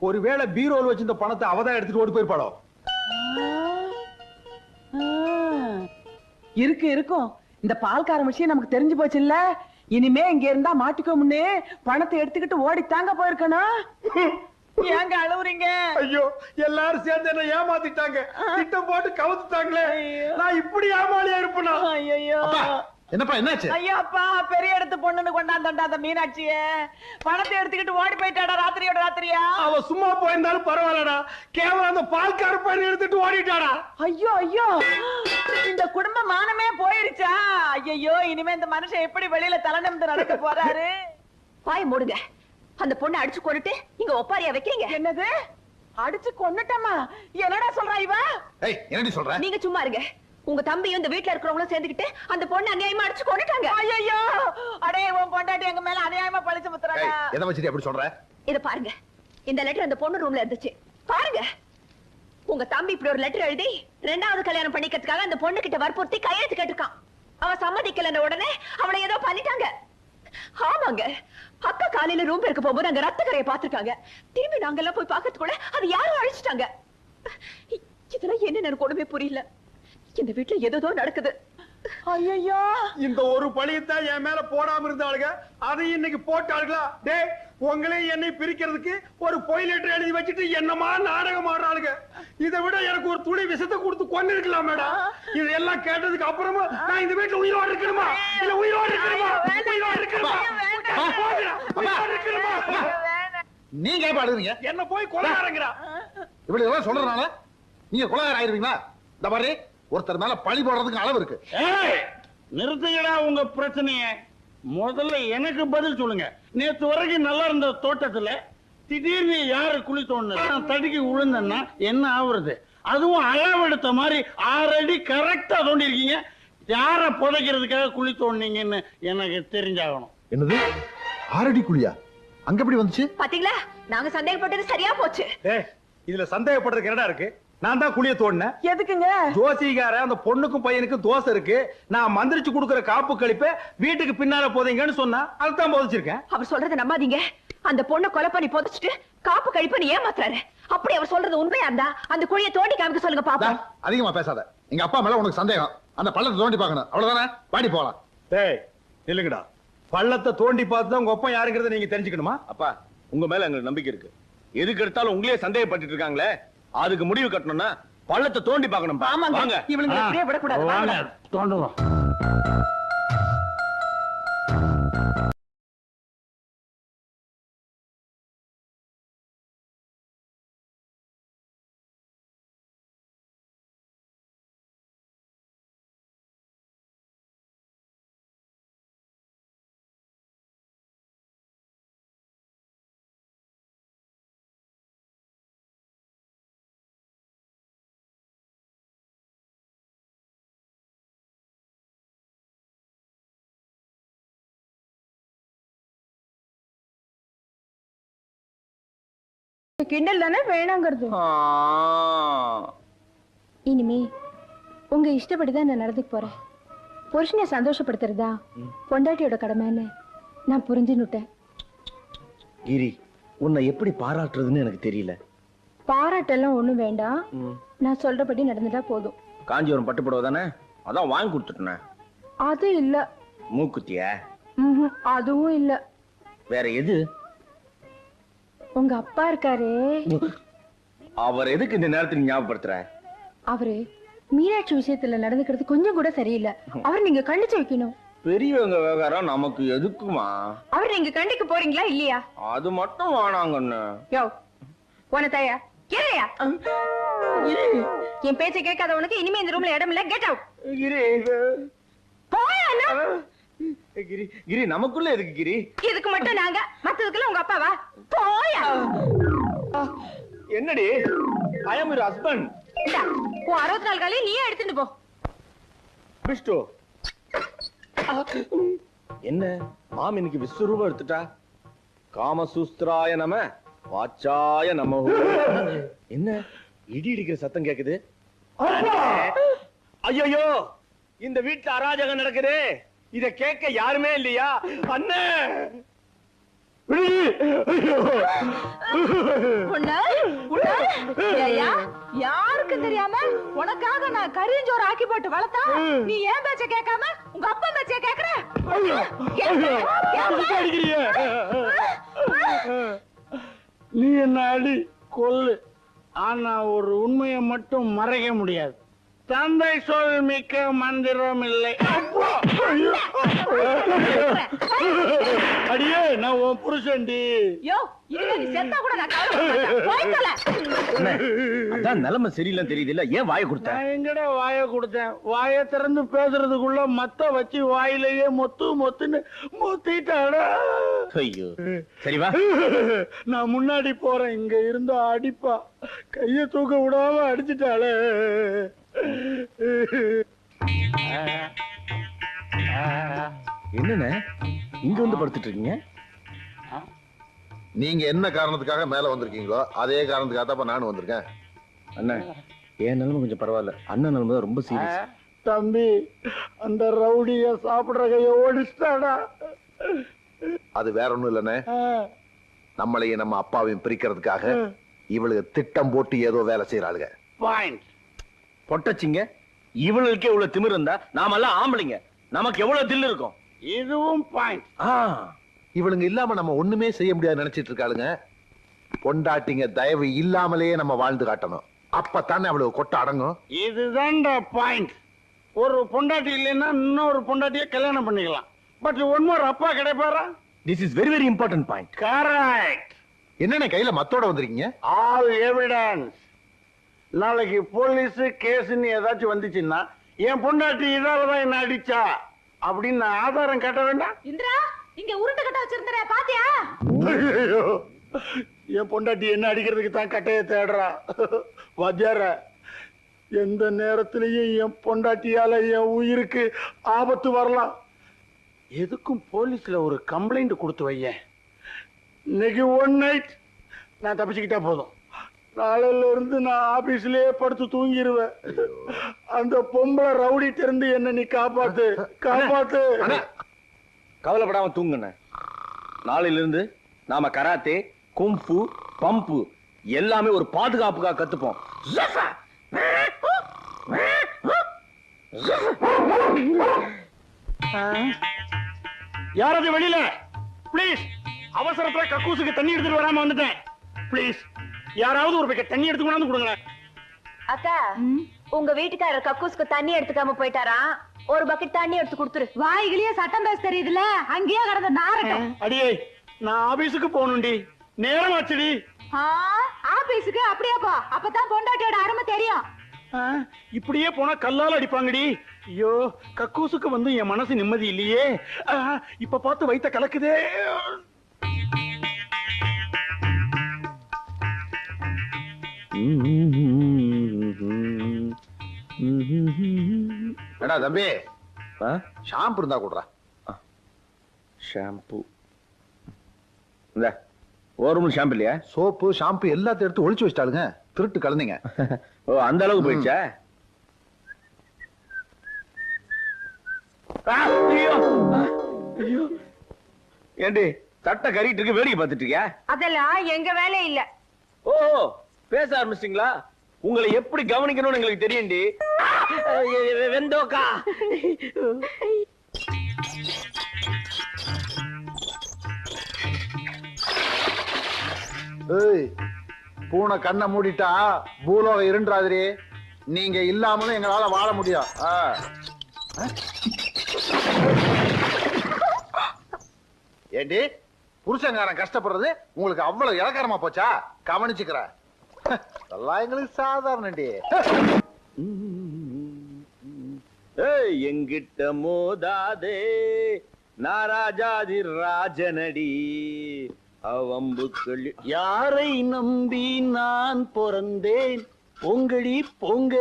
ஒருவேளை பீரோல வச்சிருந்த பணத்தை அவதான் எடுத்துட்டு ஓடி போயிருப்பாளோ? இருக்கும். இந்த பால்கார விஷயம் நமக்கு தெரிஞ்சு போச்சு இல்ல? இனிமே இங்க இருந்தா மாட்டிக்கோம்னு பணத்தை எடுத்துக்கிட்டு ஓடி தாங்க போயிருக்கணும். ஏங்க அழுவுறீங்க? ஐயோ, எல்லாரும் சேர்ந்து என்ன ஏமாத்திட்டாங்க. திட்டம் போட்டு கவுத்துட்டாங்களே. நான் இப்படி ஏமாளியா இருப்பேனா? ஐயோ, என்னப்பா என்னாச்சு? ஐயோ அப்பா, பெரிய இடத்து பொண்ணுன்னு கொண்டாந்தா அந்த மீனாட்சிய பணத்தை எடுத்துக்கிட்டு ஓடி போயிட்டாடா ராத்திரியோட ராத்திரியா. அவ சும்மா போயிருந்தாலும் பரவாயில்லடா, கேவலம் அந்த பால்கார பையன் எடுத்துட்டு ஓடிட்டாடா. ஐயோ ஐயோ, இந்த குடும்ப மானமே போயிருச்சா? ஐயோ, இனிமே இந்த மனுஷன் எப்படி வெளியில தலை நிமிர்ந்து நடக்க போறாரு? வாய மூடுங்க. அந்த பொண்ணை அடிச்சு கொண்டுட்டு இங்க ஒப்பாரியா வைக்கிறீங்க. என்னது அடிச்சு கொன்னுட்டமா? என்னடா சொல்றா இவ? ஏய் என்னடி சொல்ற? நீங்க சும்மா இருங்க. உங்க தம்பியும் இந்த வீட்ல இருக்கிறவங்களும் சேர்ந்துக்கிட்டு அந்த பொண்ணை அநியாயமா அடிச்சு கொண்டுட்டாங்க. ஐயோ அடே உன் பொண்டாட்டி எங்க மேல அநியாயமா பழிச்சு முத்துறாங்க. எதை வச்சிட்டு அப்படி சொல்ற? இத பாருங்க. இந்த லெட்டர் அந்த பொண்ணு ரூம்ல இருந்துச்சு. பாருங்க. உங்க தம்பி இப்படி ஒரு லெட்டர் எழுதி 2வது கல்யாணம் பண்ணிக்கிறதுக்காக அந்த பொண்ணு கிட்ட வற்புறுத்தி கையெழுத்து கேட்டிருக்கான். அவ சம்மதிக்கலன்ற உடனே அவளை ஏதோ பண்ணிட்டாங்க. ஆமாங்க. அக்கா காலையில ரூம் இருக்க போகும்போது அங்க ரத்த கரையை பாத்துருக்காங்க. திரும்பி நாங்க எல்லாம் போய் பாக்கிறதுக்குள்ள அது யாரும் அழிச்சிட்டாங்க. இதெல்லாம் என்ன எனக்கு ஒண்ணுமே புரியல. இந்த வீட்டுல ஏதோ நடக்குது. ஐயோ இந்த ஒரு பழியத்தான் என் மேல போடாம இருந்தாளுங்க, அதை இன்னைக்கு போட்டாளுங்களா? டே உங்களே என்னை பிரிக்கிறதுக்கு ஒரு பொய் லெட்டர் எழுதி வச்சுட்டு என்னமா நாடகம் ஆடுறாளுங்க. இதை விட எனக்கு ஒரு துளி விஷத்தை கொடுத்து கொண்டு இருக்கலாம் மேடம். இதெல்லாம் கேட்டதுக்கு அப்புறமா நான் இந்த வீட்டுல உயிரோடு இருக்கணுமா? இல்ல உயிரோடு இருக்கணுமா? உயிரோடு இருக்கணுமா? உயிரோடு இருக்கணுமா? நீங்க ஏன் பாடுறீங்க? என்ன போய் கொலைகாரங்கடா. இப்படி எல்லாம் சொல்றதுனால நீங்க கொலைகார ஆயிருவீங்களா? இந்த மாதிரி ஒருத்தர் மேல பழி போடுறதுக்கு அளவு இருக்கு. நிறுத்துங்கடா உங்க பிரச்சனைய. முதல்ல எனக்கு பதில் சொல்லுங்க. நேத்து வரைக்கும் நல்லா இருந்த தோட்டத்துல திடீர்னு யாரு குழி தோணுது? நான் தடுக்கி விழுந்தேன்னா என்ன ஆகுறது? அதுவும் அளவெடுத்த மாதிரி 6 அடி கரெக்டா தோண்டி இருக்கீங்க. யார புதைக்கிறதுக்காக குழி தோண்டிங்கன்னு எனக்கு தெரிஞ்சாகணும். என்னது 6 அடி குழியா? அங்க எப்படி வந்துச்சு? பாத்தீங்களா, நாங்க சந்தேகப்பட்டது சரியா போச்சு. இதுல சந்தேகப்படுறதுக்கு என்னடா இருக்கு? நான் தான் குழிய தோண்டினேன். எதுக்குங்க? ஜோசிகார அந்த பொண்ணுக்கும் பையனுக்கும் தோசை இருக்கு, நான் மந்திரிச்சு கொடுக்கிற காப்பு கழிப்ப வீட்டுக்கு பின்னால போதீங்கன்னு சொன்னா அதுதான் போதிச்சிருக்கேன். அவர் சொல்றத நம்பாதீங்க. அந்த பொண்ணை கொலை பண்ணி புதைச்சிட்டு காப்பு கழிப்பன்னு ஏமாத்துறாரு. அப்படி அவர் சொல்றது உண்மையா இருந்தா அந்த குழியை தோண்டி காமிக்க சொல்லுங்க பாப்போம். அதிகமா பேசாத. எங்க அப்பா மேல உனக்கு சந்தேகம். அந்த பள்ளத்தை தோண்டி பார்க்கணும், அவ்வளவுதானே? பாடி போலாம். டேய் நில்லுங்கடா. பள்ளத்தை தோண்டி பார்த்து தான் உங்க அப்பா யாருங்கிறத நீங்க தெரிஞ்சுக்கணுமா? அப்பா உங்க மேல எங்களுக்கு நம்பிக்கை இருக்கு. எதுக்கு எடுத்தாலும் உங்களே சந்தேகப்பட்டு இருக்காங்களே, அதுக்கு முடிவு கட்டணும்னா பள்ளத்தை தோண்டி பார்க்கணும். ஆமாங்க. இவளுங்க இப்படியே விடக்கூடாது. வாங்க தோண்டுவோம். கிண்டல் தானே வேணாங்கிறது. இனிமே உங்க இஷ்டப்படிதான் நான் நடந்துக்க போறேன். புருஷனை சந்தோஷப்படுத்துறதா பொண்டாட்டியோட கடமைன்னு நான் புரிஞ்சுன்னுட்டேன். கிரி, உன்னை எப்படி பாராட்டுறதுன்னு எனக்கு தெரியல. பாராட்டெல்லாம் ஒண்ணும் வேண்டாம். நான் சொல்றபடி நடந்துட்டா போதும். காஞ்சிபுரம் பட்டுப்புடவை தானே, அதான் வாங்கி கொடுத்துட்டேன். அது இல்ல. மூக்குத்தியா? அதுவும் இல்ல. வேற எது? உங்க அப்பா இருக்காரே, அவர் எதுக்கு இந்த நேரத்தில் ஞாபகப்படுத்துற? அவரு மீனாட்சி விஷயத்துல நடந்துக்கிறது கொஞ்சம் கூட சரியில்லை. அவர் நீங்க கண்டிச்சு வைக்கணும். பெரியவங்க விவகாரம் நமக்கு எதுக்குமா? அவர் நீங்க கண்டிக்க போறீங்களா இல்லையா? அது மட்டும் வேணாங்கன்னு. யோ போன தாயா கேளையா? என் பேச்சை கேட்காத உனக்கு இனிமே இந்த ரூம்ல இடம் இல்ல. Get out. போயா? கிரி கிரி, நமக்குள்ள எதுக்கு கிரி? இதுக்கு மட்டும் நாங்க, மத்ததுக்குள்ள உங்க அப்பாவா? போயா. என்னடி? ஐ அம் யுவர் ஹஸ்பண்ட். உன் 64 காலையை நீயே எடுத்துட்டு போ. விஷ்ணு என்ன மாம் இன்னைக்கு விஸ்வரூபம் எடுத்துட்டா? காமசூஸ்திராய நம வாச்சாய நம. என்ன இடி இடிக்கிற சத்தம் கேக்குது? ஐயோ, இந்த வீட்டுல அராஜகம் நடக்குது. இத கேட்க யாருமே இல்லையா? அண்ணே யாருக்கு தெரியாம உனக்காக நான் கரிஞ்சோறு ஆக்கி போட்டு வளர்த்தா நீ ஏன் பேச்ச கேட்காம உங்க அப்பா பேச்ச கேக்குற? நீ என்ன அடி கொல்லு, ஆனா ஒரு உண்மையை மட்டும் மறைக்க முடியாது. தந்தை சொல் மிக்க மந்திரம் இல்லை. அடியே நான் உன் புருஷன்டி. அதான் நிலைமை சரியில்லைன்னு தெரியுது இல்ல, ஏன் வாயை கொடுத்த? நான் எங்கடா வாயை கொடுத்தேன்? வாயை திறந்து பேசுறதுக்குள்ள மத்த வச்சு வாயிலேயே மொத்துன்னு மொத்திட்டாடா. ஐயோ சரி வா. நான் முன்னாடி போறேன், இங்க இருந்து அடிப்பா. கைய தூக்க விடாம அடிச்சுட்டாளே. என்னண்ணே இங்க வந்து படுத்துட்டு இருக்கீங்க? நீங்க என்ன காரணத்துக்காக மேல வந்திருக்கீங்களோ அதே காரணத்துக்காக தான் நானும் வந்திருக்கேன். அண்ணன் என் நிலைமை கொஞ்சம் பரவாயில்ல, அண்ணன் நிலைமை தான் ரொம்ப சீரியஸ். தம்பி அந்த ரவுடிய சாப்பிடுற கைய ஓடிச்சிட்டாடா. அது வேற ஒண்ணும் இல்லண்ணே, நம்மளையும் நம்ம அப்பாவையும் பிரிக்கிறதுக்காக இவளுக்கு திட்டம் போட்டு ஏதோ வேலை செய்யறாளுங்க. பாயிண்ட் பொட்டச்சிங்க, இவளுக்கே இவ்வளவு திமிரு இருந்தா நாமெல்லாம் ஆம்பளைங்க, நமக்கு எவ்வளவு தில்லு இருக்கும். இதுவும் பாயிண்ட். இவளுங்க இல்லாம நம்ம ஒண்ணுமே செய்ய முடியாது நினைச்சிட்டு இருக்காளுங்க. பொண்டாட்டிங்க தயவு இல்லாமலேயே நம்ம வாழ்ந்து காட்டணும், அப்பத்தானே அவளுக்கு கொட்ட அடங்கும். இதுதான்டா பாயிண்ட். ஒரு பொண்டாட்டி இல்லைன்னா இன்னொரு பொண்டாட்டிய கல்யாணம் பண்ணிக்கலாம். பட் ஒன் மோர் அப்பா கிடைப்பாரா? This is very very important point. Correct. என்னென்ன கையில மத்தோட வந்திருக்கீங்க? All evidence. நாளைக்கு போலீஸ் கேஸ்ன்னு ஏதாச்சும் வந்துச்சுன்னா என் பொண்டாட்டி இதாலதான் என்ன அடிச்சா அப்படின்னு நான் ஆதாரம் கட்ட வேண்டாம். இந்திரா இங்க உருண்டை கட்ட வச்சிருந்தே பாத்தியா? ஐயோ, என் பொண்டாட்டி என்ன அடிக்கிறதுக்கு தான் கட்டைய தேடுறா. வாத்தியார, எந்த நேரத்திலையும் என் பொண்டாட்டியால என் உயிருக்கு ஆபத்து வரலாம். எதுக்கும் போலீஸ்ல ஒரு கம்ப்ளைண்ட் கொடுத்து வையேன். இன்னைக்கு ஒன் நைட் நான் தப்பிச்சுக்கிட்டா போதும், நாளையில இருந்து நான் ஆபீஸ்லயே படுத்து தூங்கிடுவேன். அந்த பொம்பளை ரவுடி திறந்து என்ன நீ காப்பாத்து காப்பாத்து. கவலைப்படாம தூங்குன. நாளையில இருந்து நாம கராத்தே, கும்ஃபு, பம்பு எல்லாமே ஒரு பாதுகாப்புக்காக கத்துப்போம். யாராவது வெளியில பிளீஸ். அவசரத்துல கக்கூசுக்கு தண்ணி எடுத்துட்டு வராம வந்துட்டேன். பிளீஸ் யாராவது ஒரு பக்கெட் தண்ணி எடுத்து கொண்டாந்து கொடுங்க. அக்கா, உங்க வீட்டுக்காரர் கக்கூஸ்க்கு தண்ணி எடுத்துக்காம போயிட்டாரா? ஒரு பக்கெட் தண்ணி எடுத்து கொடுத்துரு. வாய்கிலேயே சட்டம் பேச தெரியுதுல, அங்கேயே கடந்த நாரட்டம். அடியே, நான் ஆபீஸுக்கு போகணும்டி, நேரம் ஆச்சுடி. ஆபீஸுக்கு அப்படியாப்பா? அப்பதான் பொண்டாட்டியோட அருமை தெரியும். இப்படியே போனா கல்லால அடிப்பாங்கடி. ஐயோ, கக்கூசுக்கு வந்து என் மனசு நிம்மதி இல்லையே. இப்ப பார்த்து வைத்த கலக்குதே. ஏடா தம்பி, ஷாம்பு இருந்தா கூடுறா. ஷாம்பு இந்த ஒரு ஷாம்பு இல்லையா? சோப்பு ஷாம்பு எல்லாத்தையும் எடுத்து ஒளிச்சு வச்சிட்டாளுங்க, திருட்டு கலந்தீங்க. ஓ, அந்த அளவுக்கு போயிடுச்சா? ஏண்டி தட்டை கறிட்டு இருக்கு, வேடிக்கை பார்த்துட்டு இருக்கியா? அதெல்லாம் எங்க வேலை இல்ல. ஓ, பேச ஆரம்பிச்சிட்டீங்களா? உங்களை எப்படி கவனிக்கணும்னு எங்களுக்கு தெரியும்டி. வெந்தோக்கா. பூனை கண்ணை மூடிட்டா பூலோகம் இருண்டாதிரி. நீங்க இல்லாமலும் எங்களால வாழ முடியும். ஏண்டி, புருஷங்காரன் கஷ்டப்படுறது உங்களுக்கு அவ்வளவு இலக்காரமா போச்சா? கவனிச்சுக்கிற எல்லாம் எங்களுக்கு சாதாரண. எங்கிட்ட மோதாதே, நாராஜாதி ராஜனடி அவம்புக்கள். யாரை நம்பி நான் பிறந்தேன்? பொங்கடி பொங்க,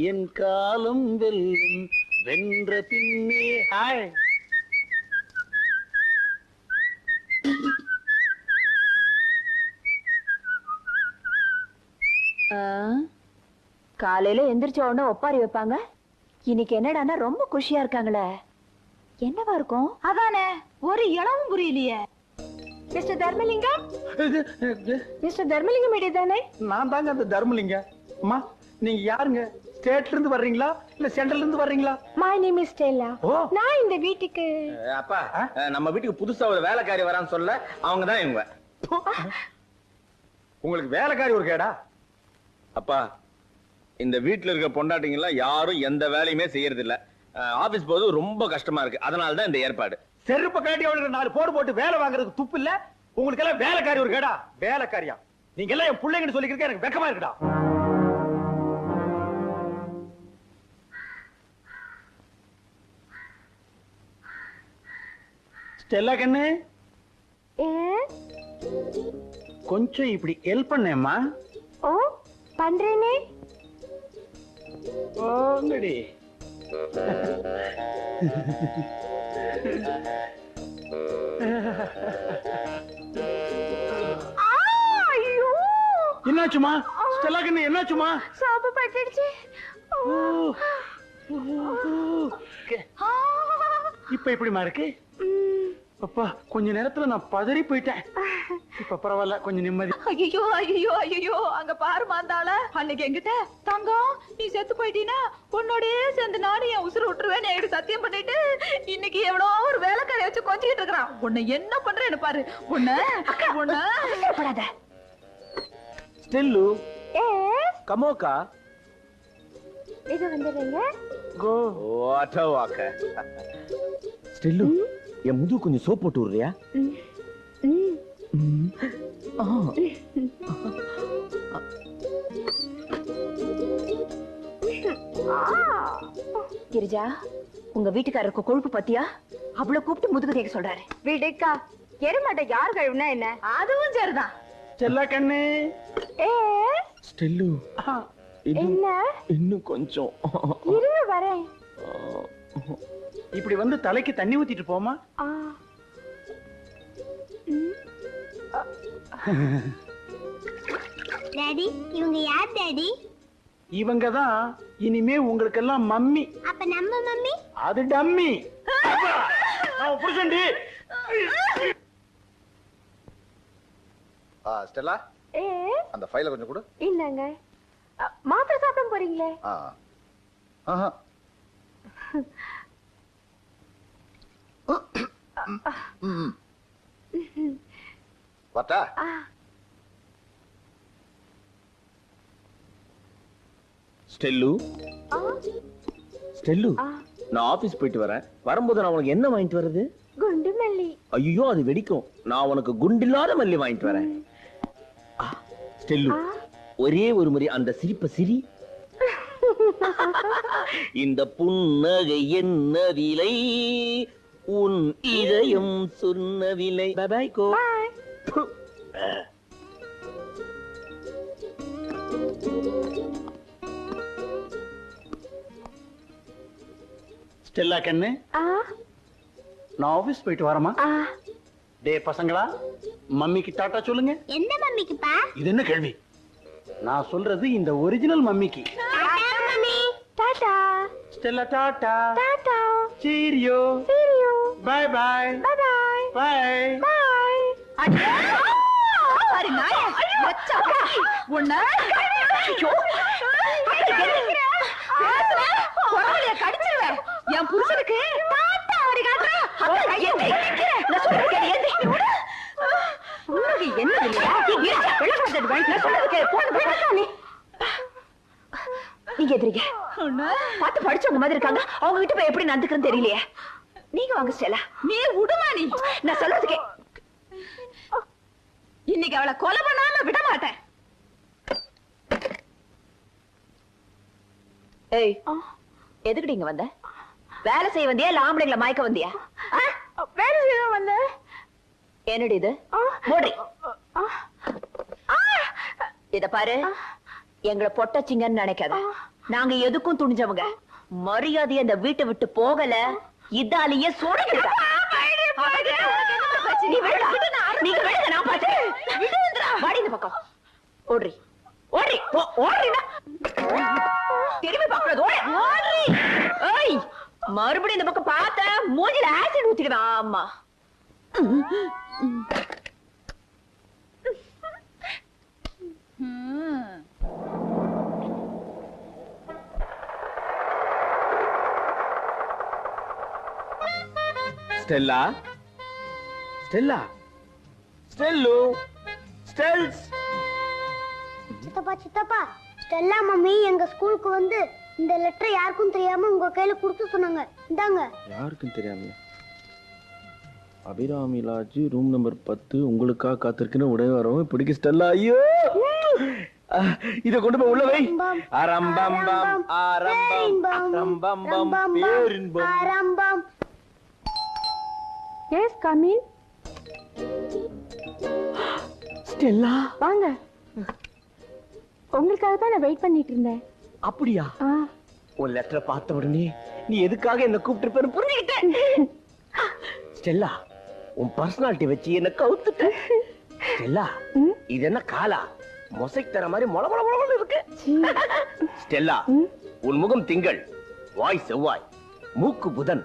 என் காலம் வெல்லும் வென்ற பின்னே. ஹாய், காலையில எந்திரிச்ச உடனே ஒப்பாரி வைப்பாங்க. இன்னைக்கு என்னடான்னா ரொம்ப குஷியா இருக்காங்களே. என்னவா இருக்கும்? அதானே ஒரு இளவும் புரியலையே. மிஸ்டர் தர்மலிங்கம், மிஸ்டர் தர்மலிங்கம் தானே? நான் தாங்க அந்த தர்மலிங்கம். அம்மா, நீங்க யாருங்க? ஸ்டேட்ல இருந்து வர்றீங்களா இல்ல சென்ட்ரல்ல இருந்து வர்றீங்களா? My name is Stella. நான் இந்த வீட்டுக்கு அப்பா, நம்ம வீட்டுக்கு புதுசா ஒரு வேலைக்காரி வரான்னு சொல்ல அவங்க தான் இவங்க. உங்களுக்கு வேலைக்காரி ஒரு கேடா? அப்பா, இந்த வீட்டுல இருக்க பொண்டாட்டிங்க எல்லாம் யாரும் எந்த வேலையுமே செய்யறது இல்ல. ஆபீஸ் போது ரொம்ப கஷ்டமா இருக்கு. அதனால தான் இந்த ஏற்பாடு. செருப்பு காட்டி அவளுக்கு 4 போடு போட்டு வேலை வாங்குறதுக்கு துப்பு இல்ல. உங்களுக்கு எல்லாம் வேலைக்காரி ஒரு கேடா? வேலைக்காரியா? நீங்க எல்லாம் என் பிள்ளைங்கன்னு சொல்லிக்கிறதுக்கு எனக்கு வெக்கமா இருக்குடா. ஸ்டெல்லா கண்ணு, கொஞ்சம் இப்படி ஹெல்ப் பண்ணேம்மா. ஓ பண்றேனே. ஓங்கடி. என்னாச்சுமா ஸ்டெல்லா கண்ணு, என்னாச்சுமா? சாப்பு பட்டுடுச்சு. இப்ப எப்படிமா இருக்கு? அப்பா கொஞ்ச நேரத்துல நான் பதறி போயிட்டேன். இப்ப பரவாயில்ல, கொஞ்சம் நிம்மதி. ஐயோ ஐயோ ஐயோ, அங்க பாரு மாந்தாள. அன்னைக்கு என்கிட்ட தங்கம் நீ செத்து போயிட்டீனா உன்னோடயே சேர்ந்து நானும் என் உசுறு விட்டுருவேன் என்கிட்ட சத்தியம் பண்ணிட்டு இன்னைக்கு எவ்வளோ ஒரு வேலைக்காரை வச்சு கொஞ்சிட்டு இருக்கிறான். உன்னை என்ன பண்றேன்னு பாரு. உன்ன ஸ்டெல்லு, கமோக்கா, இது வந்துடுங்க. கோ வாட்ட வாக்க. ஸ்டெல்லு, என் முது கொஞ்சம் சோப் போட்டு விடுறியா? கிரிஜா, உங்க வீட்டுக்காரருக்கு கொழுப்பு பத்தியா? அவ்வளவு கூப்பிட்டு முதுகு தேய்க்க சொல்றாரு. வீடுக்கா எருமாட்ட யார் கழுவுனா என்ன? அதுவும் சரிதான். ஸ்டெல்லா கண்ணு. ஸ்டெல்லு, என்ன? இன்னும் கொஞ்சம் இருங்க வரேன். இப்படி வந்து தலைக்கு தண்ணி ஊத்திட்டு போமா. டாடி, இவங்க யார் டாடி? இவங்க தான் இனிமே உங்களுக்கு எல்லாம் மம்மி. அப்ப நம்ம மம்மி? அது டம்மி. நான் புருஷன்டி. ஸ்டெல்லா, அந்த ஃபைலை கொஞ்சம் கொடு. இல்லங்க, மாத்திரை சாப்பிட போறீங்களே? வாட்டா. ஸ்டெல்லு, ஸ்டெல்லு, நான் ஆபீஸ் போயிட்டு வரேன். வரும்போது நான் உனக்கு என்ன வாங்கிட்டு வர்றது? குண்டு மல்லி. ஐயோ, அது வெடிக்கும். நான் உனக்கு குண்டில்லாத மல்லி வாங்கிட்டு வரேன். ஸ்டெல்லு, ஒரே ஒரு முறை அந்த சிரிப்பை சிரி. இந்த புன்னகை என்ன விலை, உன் இதயம் சொன்ன விலை. By by go. ஸ்டெல்லா கண்ணு, நான் ஆபீஸ் போயிட்டு வரமா? டே பசங்களா, மம்மிக்கு டாட்டா சொல்லுங்க. எந்த மம்மிக்குப்பா? இது என்ன கேள்வி? நான் சொல்றது இந்த ஒரிஜினல் மம்மிக்கு. Tata mummy. Tata Stella. Tata. Tata. Cheerio. Cheerio. Bye bye. Bye bye. Bye bye. பாரு நாயே, லட்சப்பா. உன்னை பொறவளைய கடிச்சிருவேன். என் புருஷனுக்கு டாட்டா அப்படி காட்டுற. நான் சொல்றது கேளு. என்ன இல்லையா? நீங்க எதிரிங்க பார்த்து படிச்சவங்க மாதிரி இருக்காங்க. அவங்க கிட்ட போய் எப்படி நடந்துக்கிறேன்னு தெரியலையே. நீங்க வாங்க ஸ்டெல்லா. நீ விடுமா? நீ நான் சொல்றதுக்கே. இன்னைக்கு அவளை கொலை பண்ணாம விட மாட்டேன். ஏய், எதுக்குடி இங்க வந்த? வேலை செய்ய வந்தியா இல்ல ஆம்பளைங்களை மயக்க வந்தியா? வேலை செய்ய வந்த. என்னடி இது? மூடி. இத பாரு, எங்களை பொட்டச்சிங்கன்னு நினைக்காத. நாங்க எதுக்கும் துணிஞ்சவங்க. மரியாதையை இந்த வீட்டை விட்டு போகல, இதாலேயே சோடிக்கிட்டா. நீங்க விடுங்க, நான் பாத்து. வாடி இந்த பக்கம். ஓடுறி ஓடுறி ஓடுறீனா? திரும்பி பாக்குறது ஓடுறி. ஏய், மறுபடியும் இந்த பக்கம் பார்த்த மூஞ்சில ஆசிட் ஊத்திடுவேன். ஆமா. Stella, Stella, Stellu, Stells. சித்தப்பா சித்தப்பா, ஸ்டெல்லா மம்மி எங்க ஸ்கூலுக்கு வந்து இந்த லெட்டர் யாருக்கும் தெரியாம உங்க கையில கொடுத்து சொன்னாங்க. இந்தாங்க. யாருக்கும் தெரியாம? அபிராமி லாட்ஜ் ரூம் நம்பர் 10 உங்களுக்காக காத்திருக்கிற உடைய வரவும் பிடிக்க ஸ்டெல்லா. ஐயோ இத கொண்டு போய் உள்ள வை. அரம்பம்பம் அரம்பம் அரம்பம்பம் பேரின்பம் அரம்பம். Yes come in. ஸ்டெல்லா வாங்க. உங்களுக்காக தான் நான் வெயிட் பண்ணிட்டு இருந்தேன். அப்படியா? உன் லெட்டரை பார்த்த உடனே நீ எதுக்காக என்ன கூப்பிட்டு புரிஞ்சுக்கிட்டேன். ஸ்டெல்லா உன் பர்சனாலிட்டி வச்சு என்ன கவுத்துட்ட. ஸ்டெல்லா இது என்ன காலா மொசைக் தர மாதிரி மொள மொள மொள இருக்கு. ஸ்டெல்லா உன் முகம் திங்கள், வாய் செவ்வாய், மூக்கு புதன்,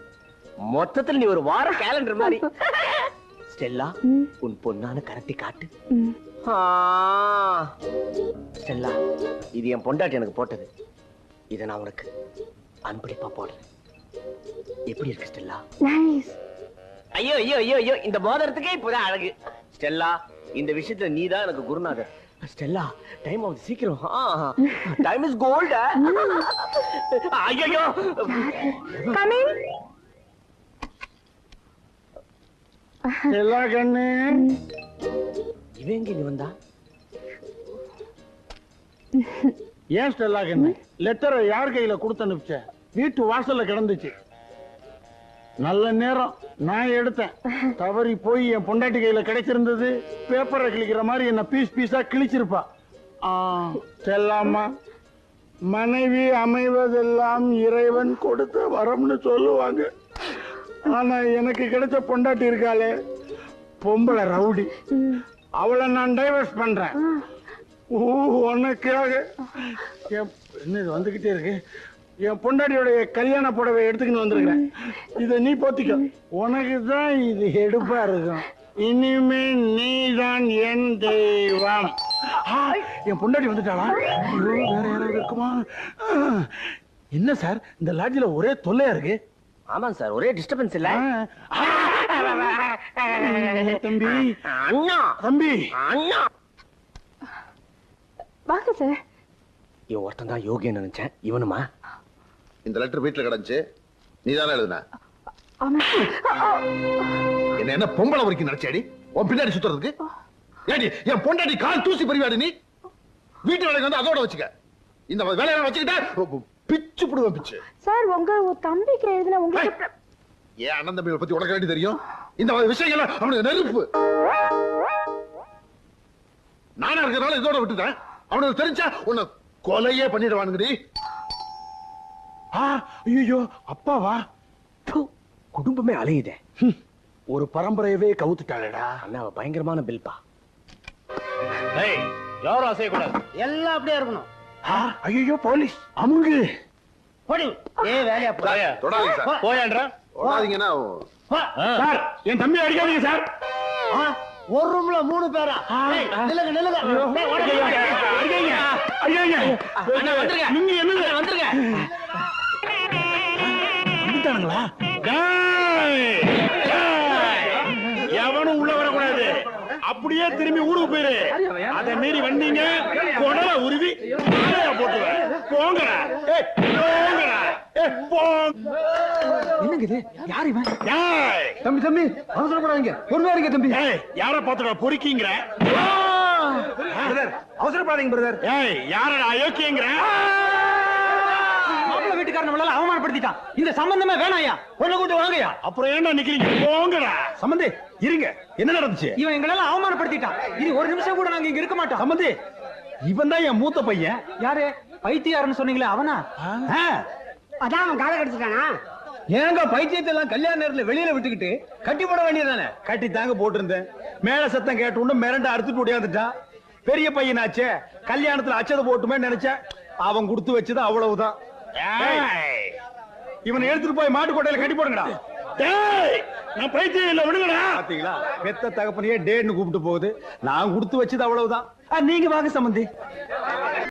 மொத்தத்தில் நீ ஒரு வார கேலண்டர் மாதிரி. ஸ்டெல்லா உன் பொண்ணான கரத்தை காட்டு. ஸ்டெல்லா இது என் பொண்டாட்டி எனக்கு போட்டது. இதை நான் உனக்கு அன்பளிப்பா போடுறேன். எப்படி இருக்கு ஸ்டெல்லா? நைஸ். ஐயோ ஐயோ ஐயோ ஐயோ இந்த மோதிரத்துக்கே இப்பதான் அழகு. ஸ்டெல்லா இந்த விஷயத்துல நீதான் எனக்கு குருநாதர். ஸ்டெல்லா டைம் ஆகுது சீக்கிரம். Time is gold. ஐயோ கம் இன். எல்லா கண்ணு இவன் எங்க இங்க வந்தா? ஏன் ஸ்டெல்லா கண்ணு லெட்டரை யார் கையில கொடுத்து அனுப்பிச்ச? வீட்டு வாசல்ல கிடந்துச்சு. நல்ல நேரம் நான் எடுத்தேன். தவறி போய் என் பொண்டாட்டி கையில கிடைச்சிருந்தது. பேப்பரை கிழிக்கிற மாதிரி என்ன பீஸ் பீஸா கிழிச்சிருப்பா. செல்லாமா மனைவி அமைவதெல்லாம் இறைவன் கொடுத்த வரம்னு சொல்லுவாங்க. ஆனா எனக்கு கிடைச்ச பொண்டாட்டி இருக்காளே பொம்பளை ரவுடி. அவளை நான் டைவர்ஸ் பண்றேன். உனக்காக என்ன வந்துகிட்டே இருக்கு. என் பொண்டாட்டியோடைய கல்யாண புடவை எடுத்துக்கின்னு வந்திருக்கிறேன். இத நீ போத்திக்க. உனக்கு தான் இது எடுப்பா இருக்கும். இனிமே நீ தான் என் தெய்வம். என் பொண்டாட்டி வந்துட்டாளா? வேற யாராவது இருக்குமா? என்ன சார் இந்த லாட்ஜில ஒரே தொல்லையா இருக்கு? ஆமாங்க சார் ஒரே டிஸ்டர்பன்ஸ் இல்ல. தம்பி அண்ணா தம்பி அண்ணா வாங்க சார். இவன் ஒருத்தன் தான் யோகின்னு நினைச்சேன். இவனுமா? இந்த லெட்டர் வீட்டுல கிடந்துச்சு. நீதானே எழுதுன? என்ன பொம்பளை வரைக்கும் நினைச்சாடி உன் பின்னாடி சுத்துறதுக்கு? ஏடி என் பொண்டாட்டி கால் தூசி பறிவாடி. நீ வீட்டு வேலைக்கு வந்து அதோட வச்சுக்க. இந்த வேலையெல்லாம் வச்சுக்கிட்ட பிச்சு புடுவேன் பிச்சு. சார் உங்க தம்பிக்கு எழுதுன உங்களுக்கு ஏன் அண்ணன் தம்பியை பத்தி உனக்கு வேண்டி தெரியும்? இந்த விஷயங்கள் அவனுக்கு நெருப்பு. நானா இருக்கிறனால இதோட விட்டுட்டேன். அவனுக்கு தெரிஞ்சா உன்னை கொலையே பண்ணிடுவானுங்கடி. ஐயோ அப்பாவா? குடும்பமே அலையுதே. ஒரு பரம்பரையவே கவுத்துட்டாளேடா. அண்ணா அவ பயங்கரமான பில்பா. யாரும் அசையக்கூடாது. எல்லாம் அப்படியே இருக்கணும். ஐயோ போலீஸ் அமுங்கு. போடி ஏ வேலையா போயா? தொடாதீங்க சார். போயான்றா? தொடாதீங்கன்னா சார் என் தம்பி அடிக்காதீங்க சார். ஒரு ரூம்ல 3 பேரா? நில்லுங்க நில்லுங்க. நீங்க என்ன வந்துருங்க. வந்துட்டானுங்களா? எவனும் உள்ள வரக்கூடாது. அப்படியே திரும்பி ஊருக்கு போயிரு. அதை மீறி வந்தீங்க கொடல உருவி போட்டுவேன். போங்கடா போங்கடா. என்னங்க இது? யார் இவன்? தம்பி தம்பி அவசரப்படாதீங்க. பொறுமையா இருங்க தம்பி. யார பாத்துடா பொறுக்கிங்கிற? அவசரப்படாதீங்க பிரதர். யாரடா அயோக்கியங்கிற? மாப்பிள்ளை வீட்டுக்காரன் நம்மளால அவமானப்படுத்திட்டான். இந்த சம்பந்தமே வேணாயா. பொண்ணு கூட்டு வாங்கயா. அப்புறம் ஏன்டா நிக்கிறீங்க? போங்கடா. சம்பந்தி இருங்க. என்ன நடந்துச்சு? இவன் எங்களெல்லாம் அவமானப்படுத்திட்டான். இது ஒரு நிமிஷம் கூட நாங்க இங்க இருக்க மாட்டோம். சம்பந்தி இவன் தான் என் மூத்த பையன். யாரு? பைத்தியாருன்னு சொன்னீங்களே அவனா? அதான் அவன் காலை கடிச்சிட்டானா? ஏங்க பைத்தியத்தை எல்லாம் கல்யாண நேரத்துல வெளியில விட்டுக்கிட்டு கட்டி போட வேண்டியதானே? கட்டி தாங்க போட்டிருந்தேன். மேல சத்தம் கேட்டு மிரண்ட அறுத்துட்டு ஓடியாந்துட்டான். பெரிய பையனாச்சே கல்யாணத்துல அச்சதை போட்டுமே நினைச்சேன். அவன் கொடுத்து வச்சது அவ்வளவுதான். இவனை எடுத்துட்டு போய் மாட்டுக்கோட்டையில கட்டி போடுங்கடா. நான் பைத்தியம் இல்ல விடுங்கடா. பாத்தீங்களா பெத்த தகப்பனையே டேன்னு கூப்பிட்டு போகுது. நான் கொடுத்து வச்சது அவ்வளவுதான். நீங்க வாங்க சம்பந்தி.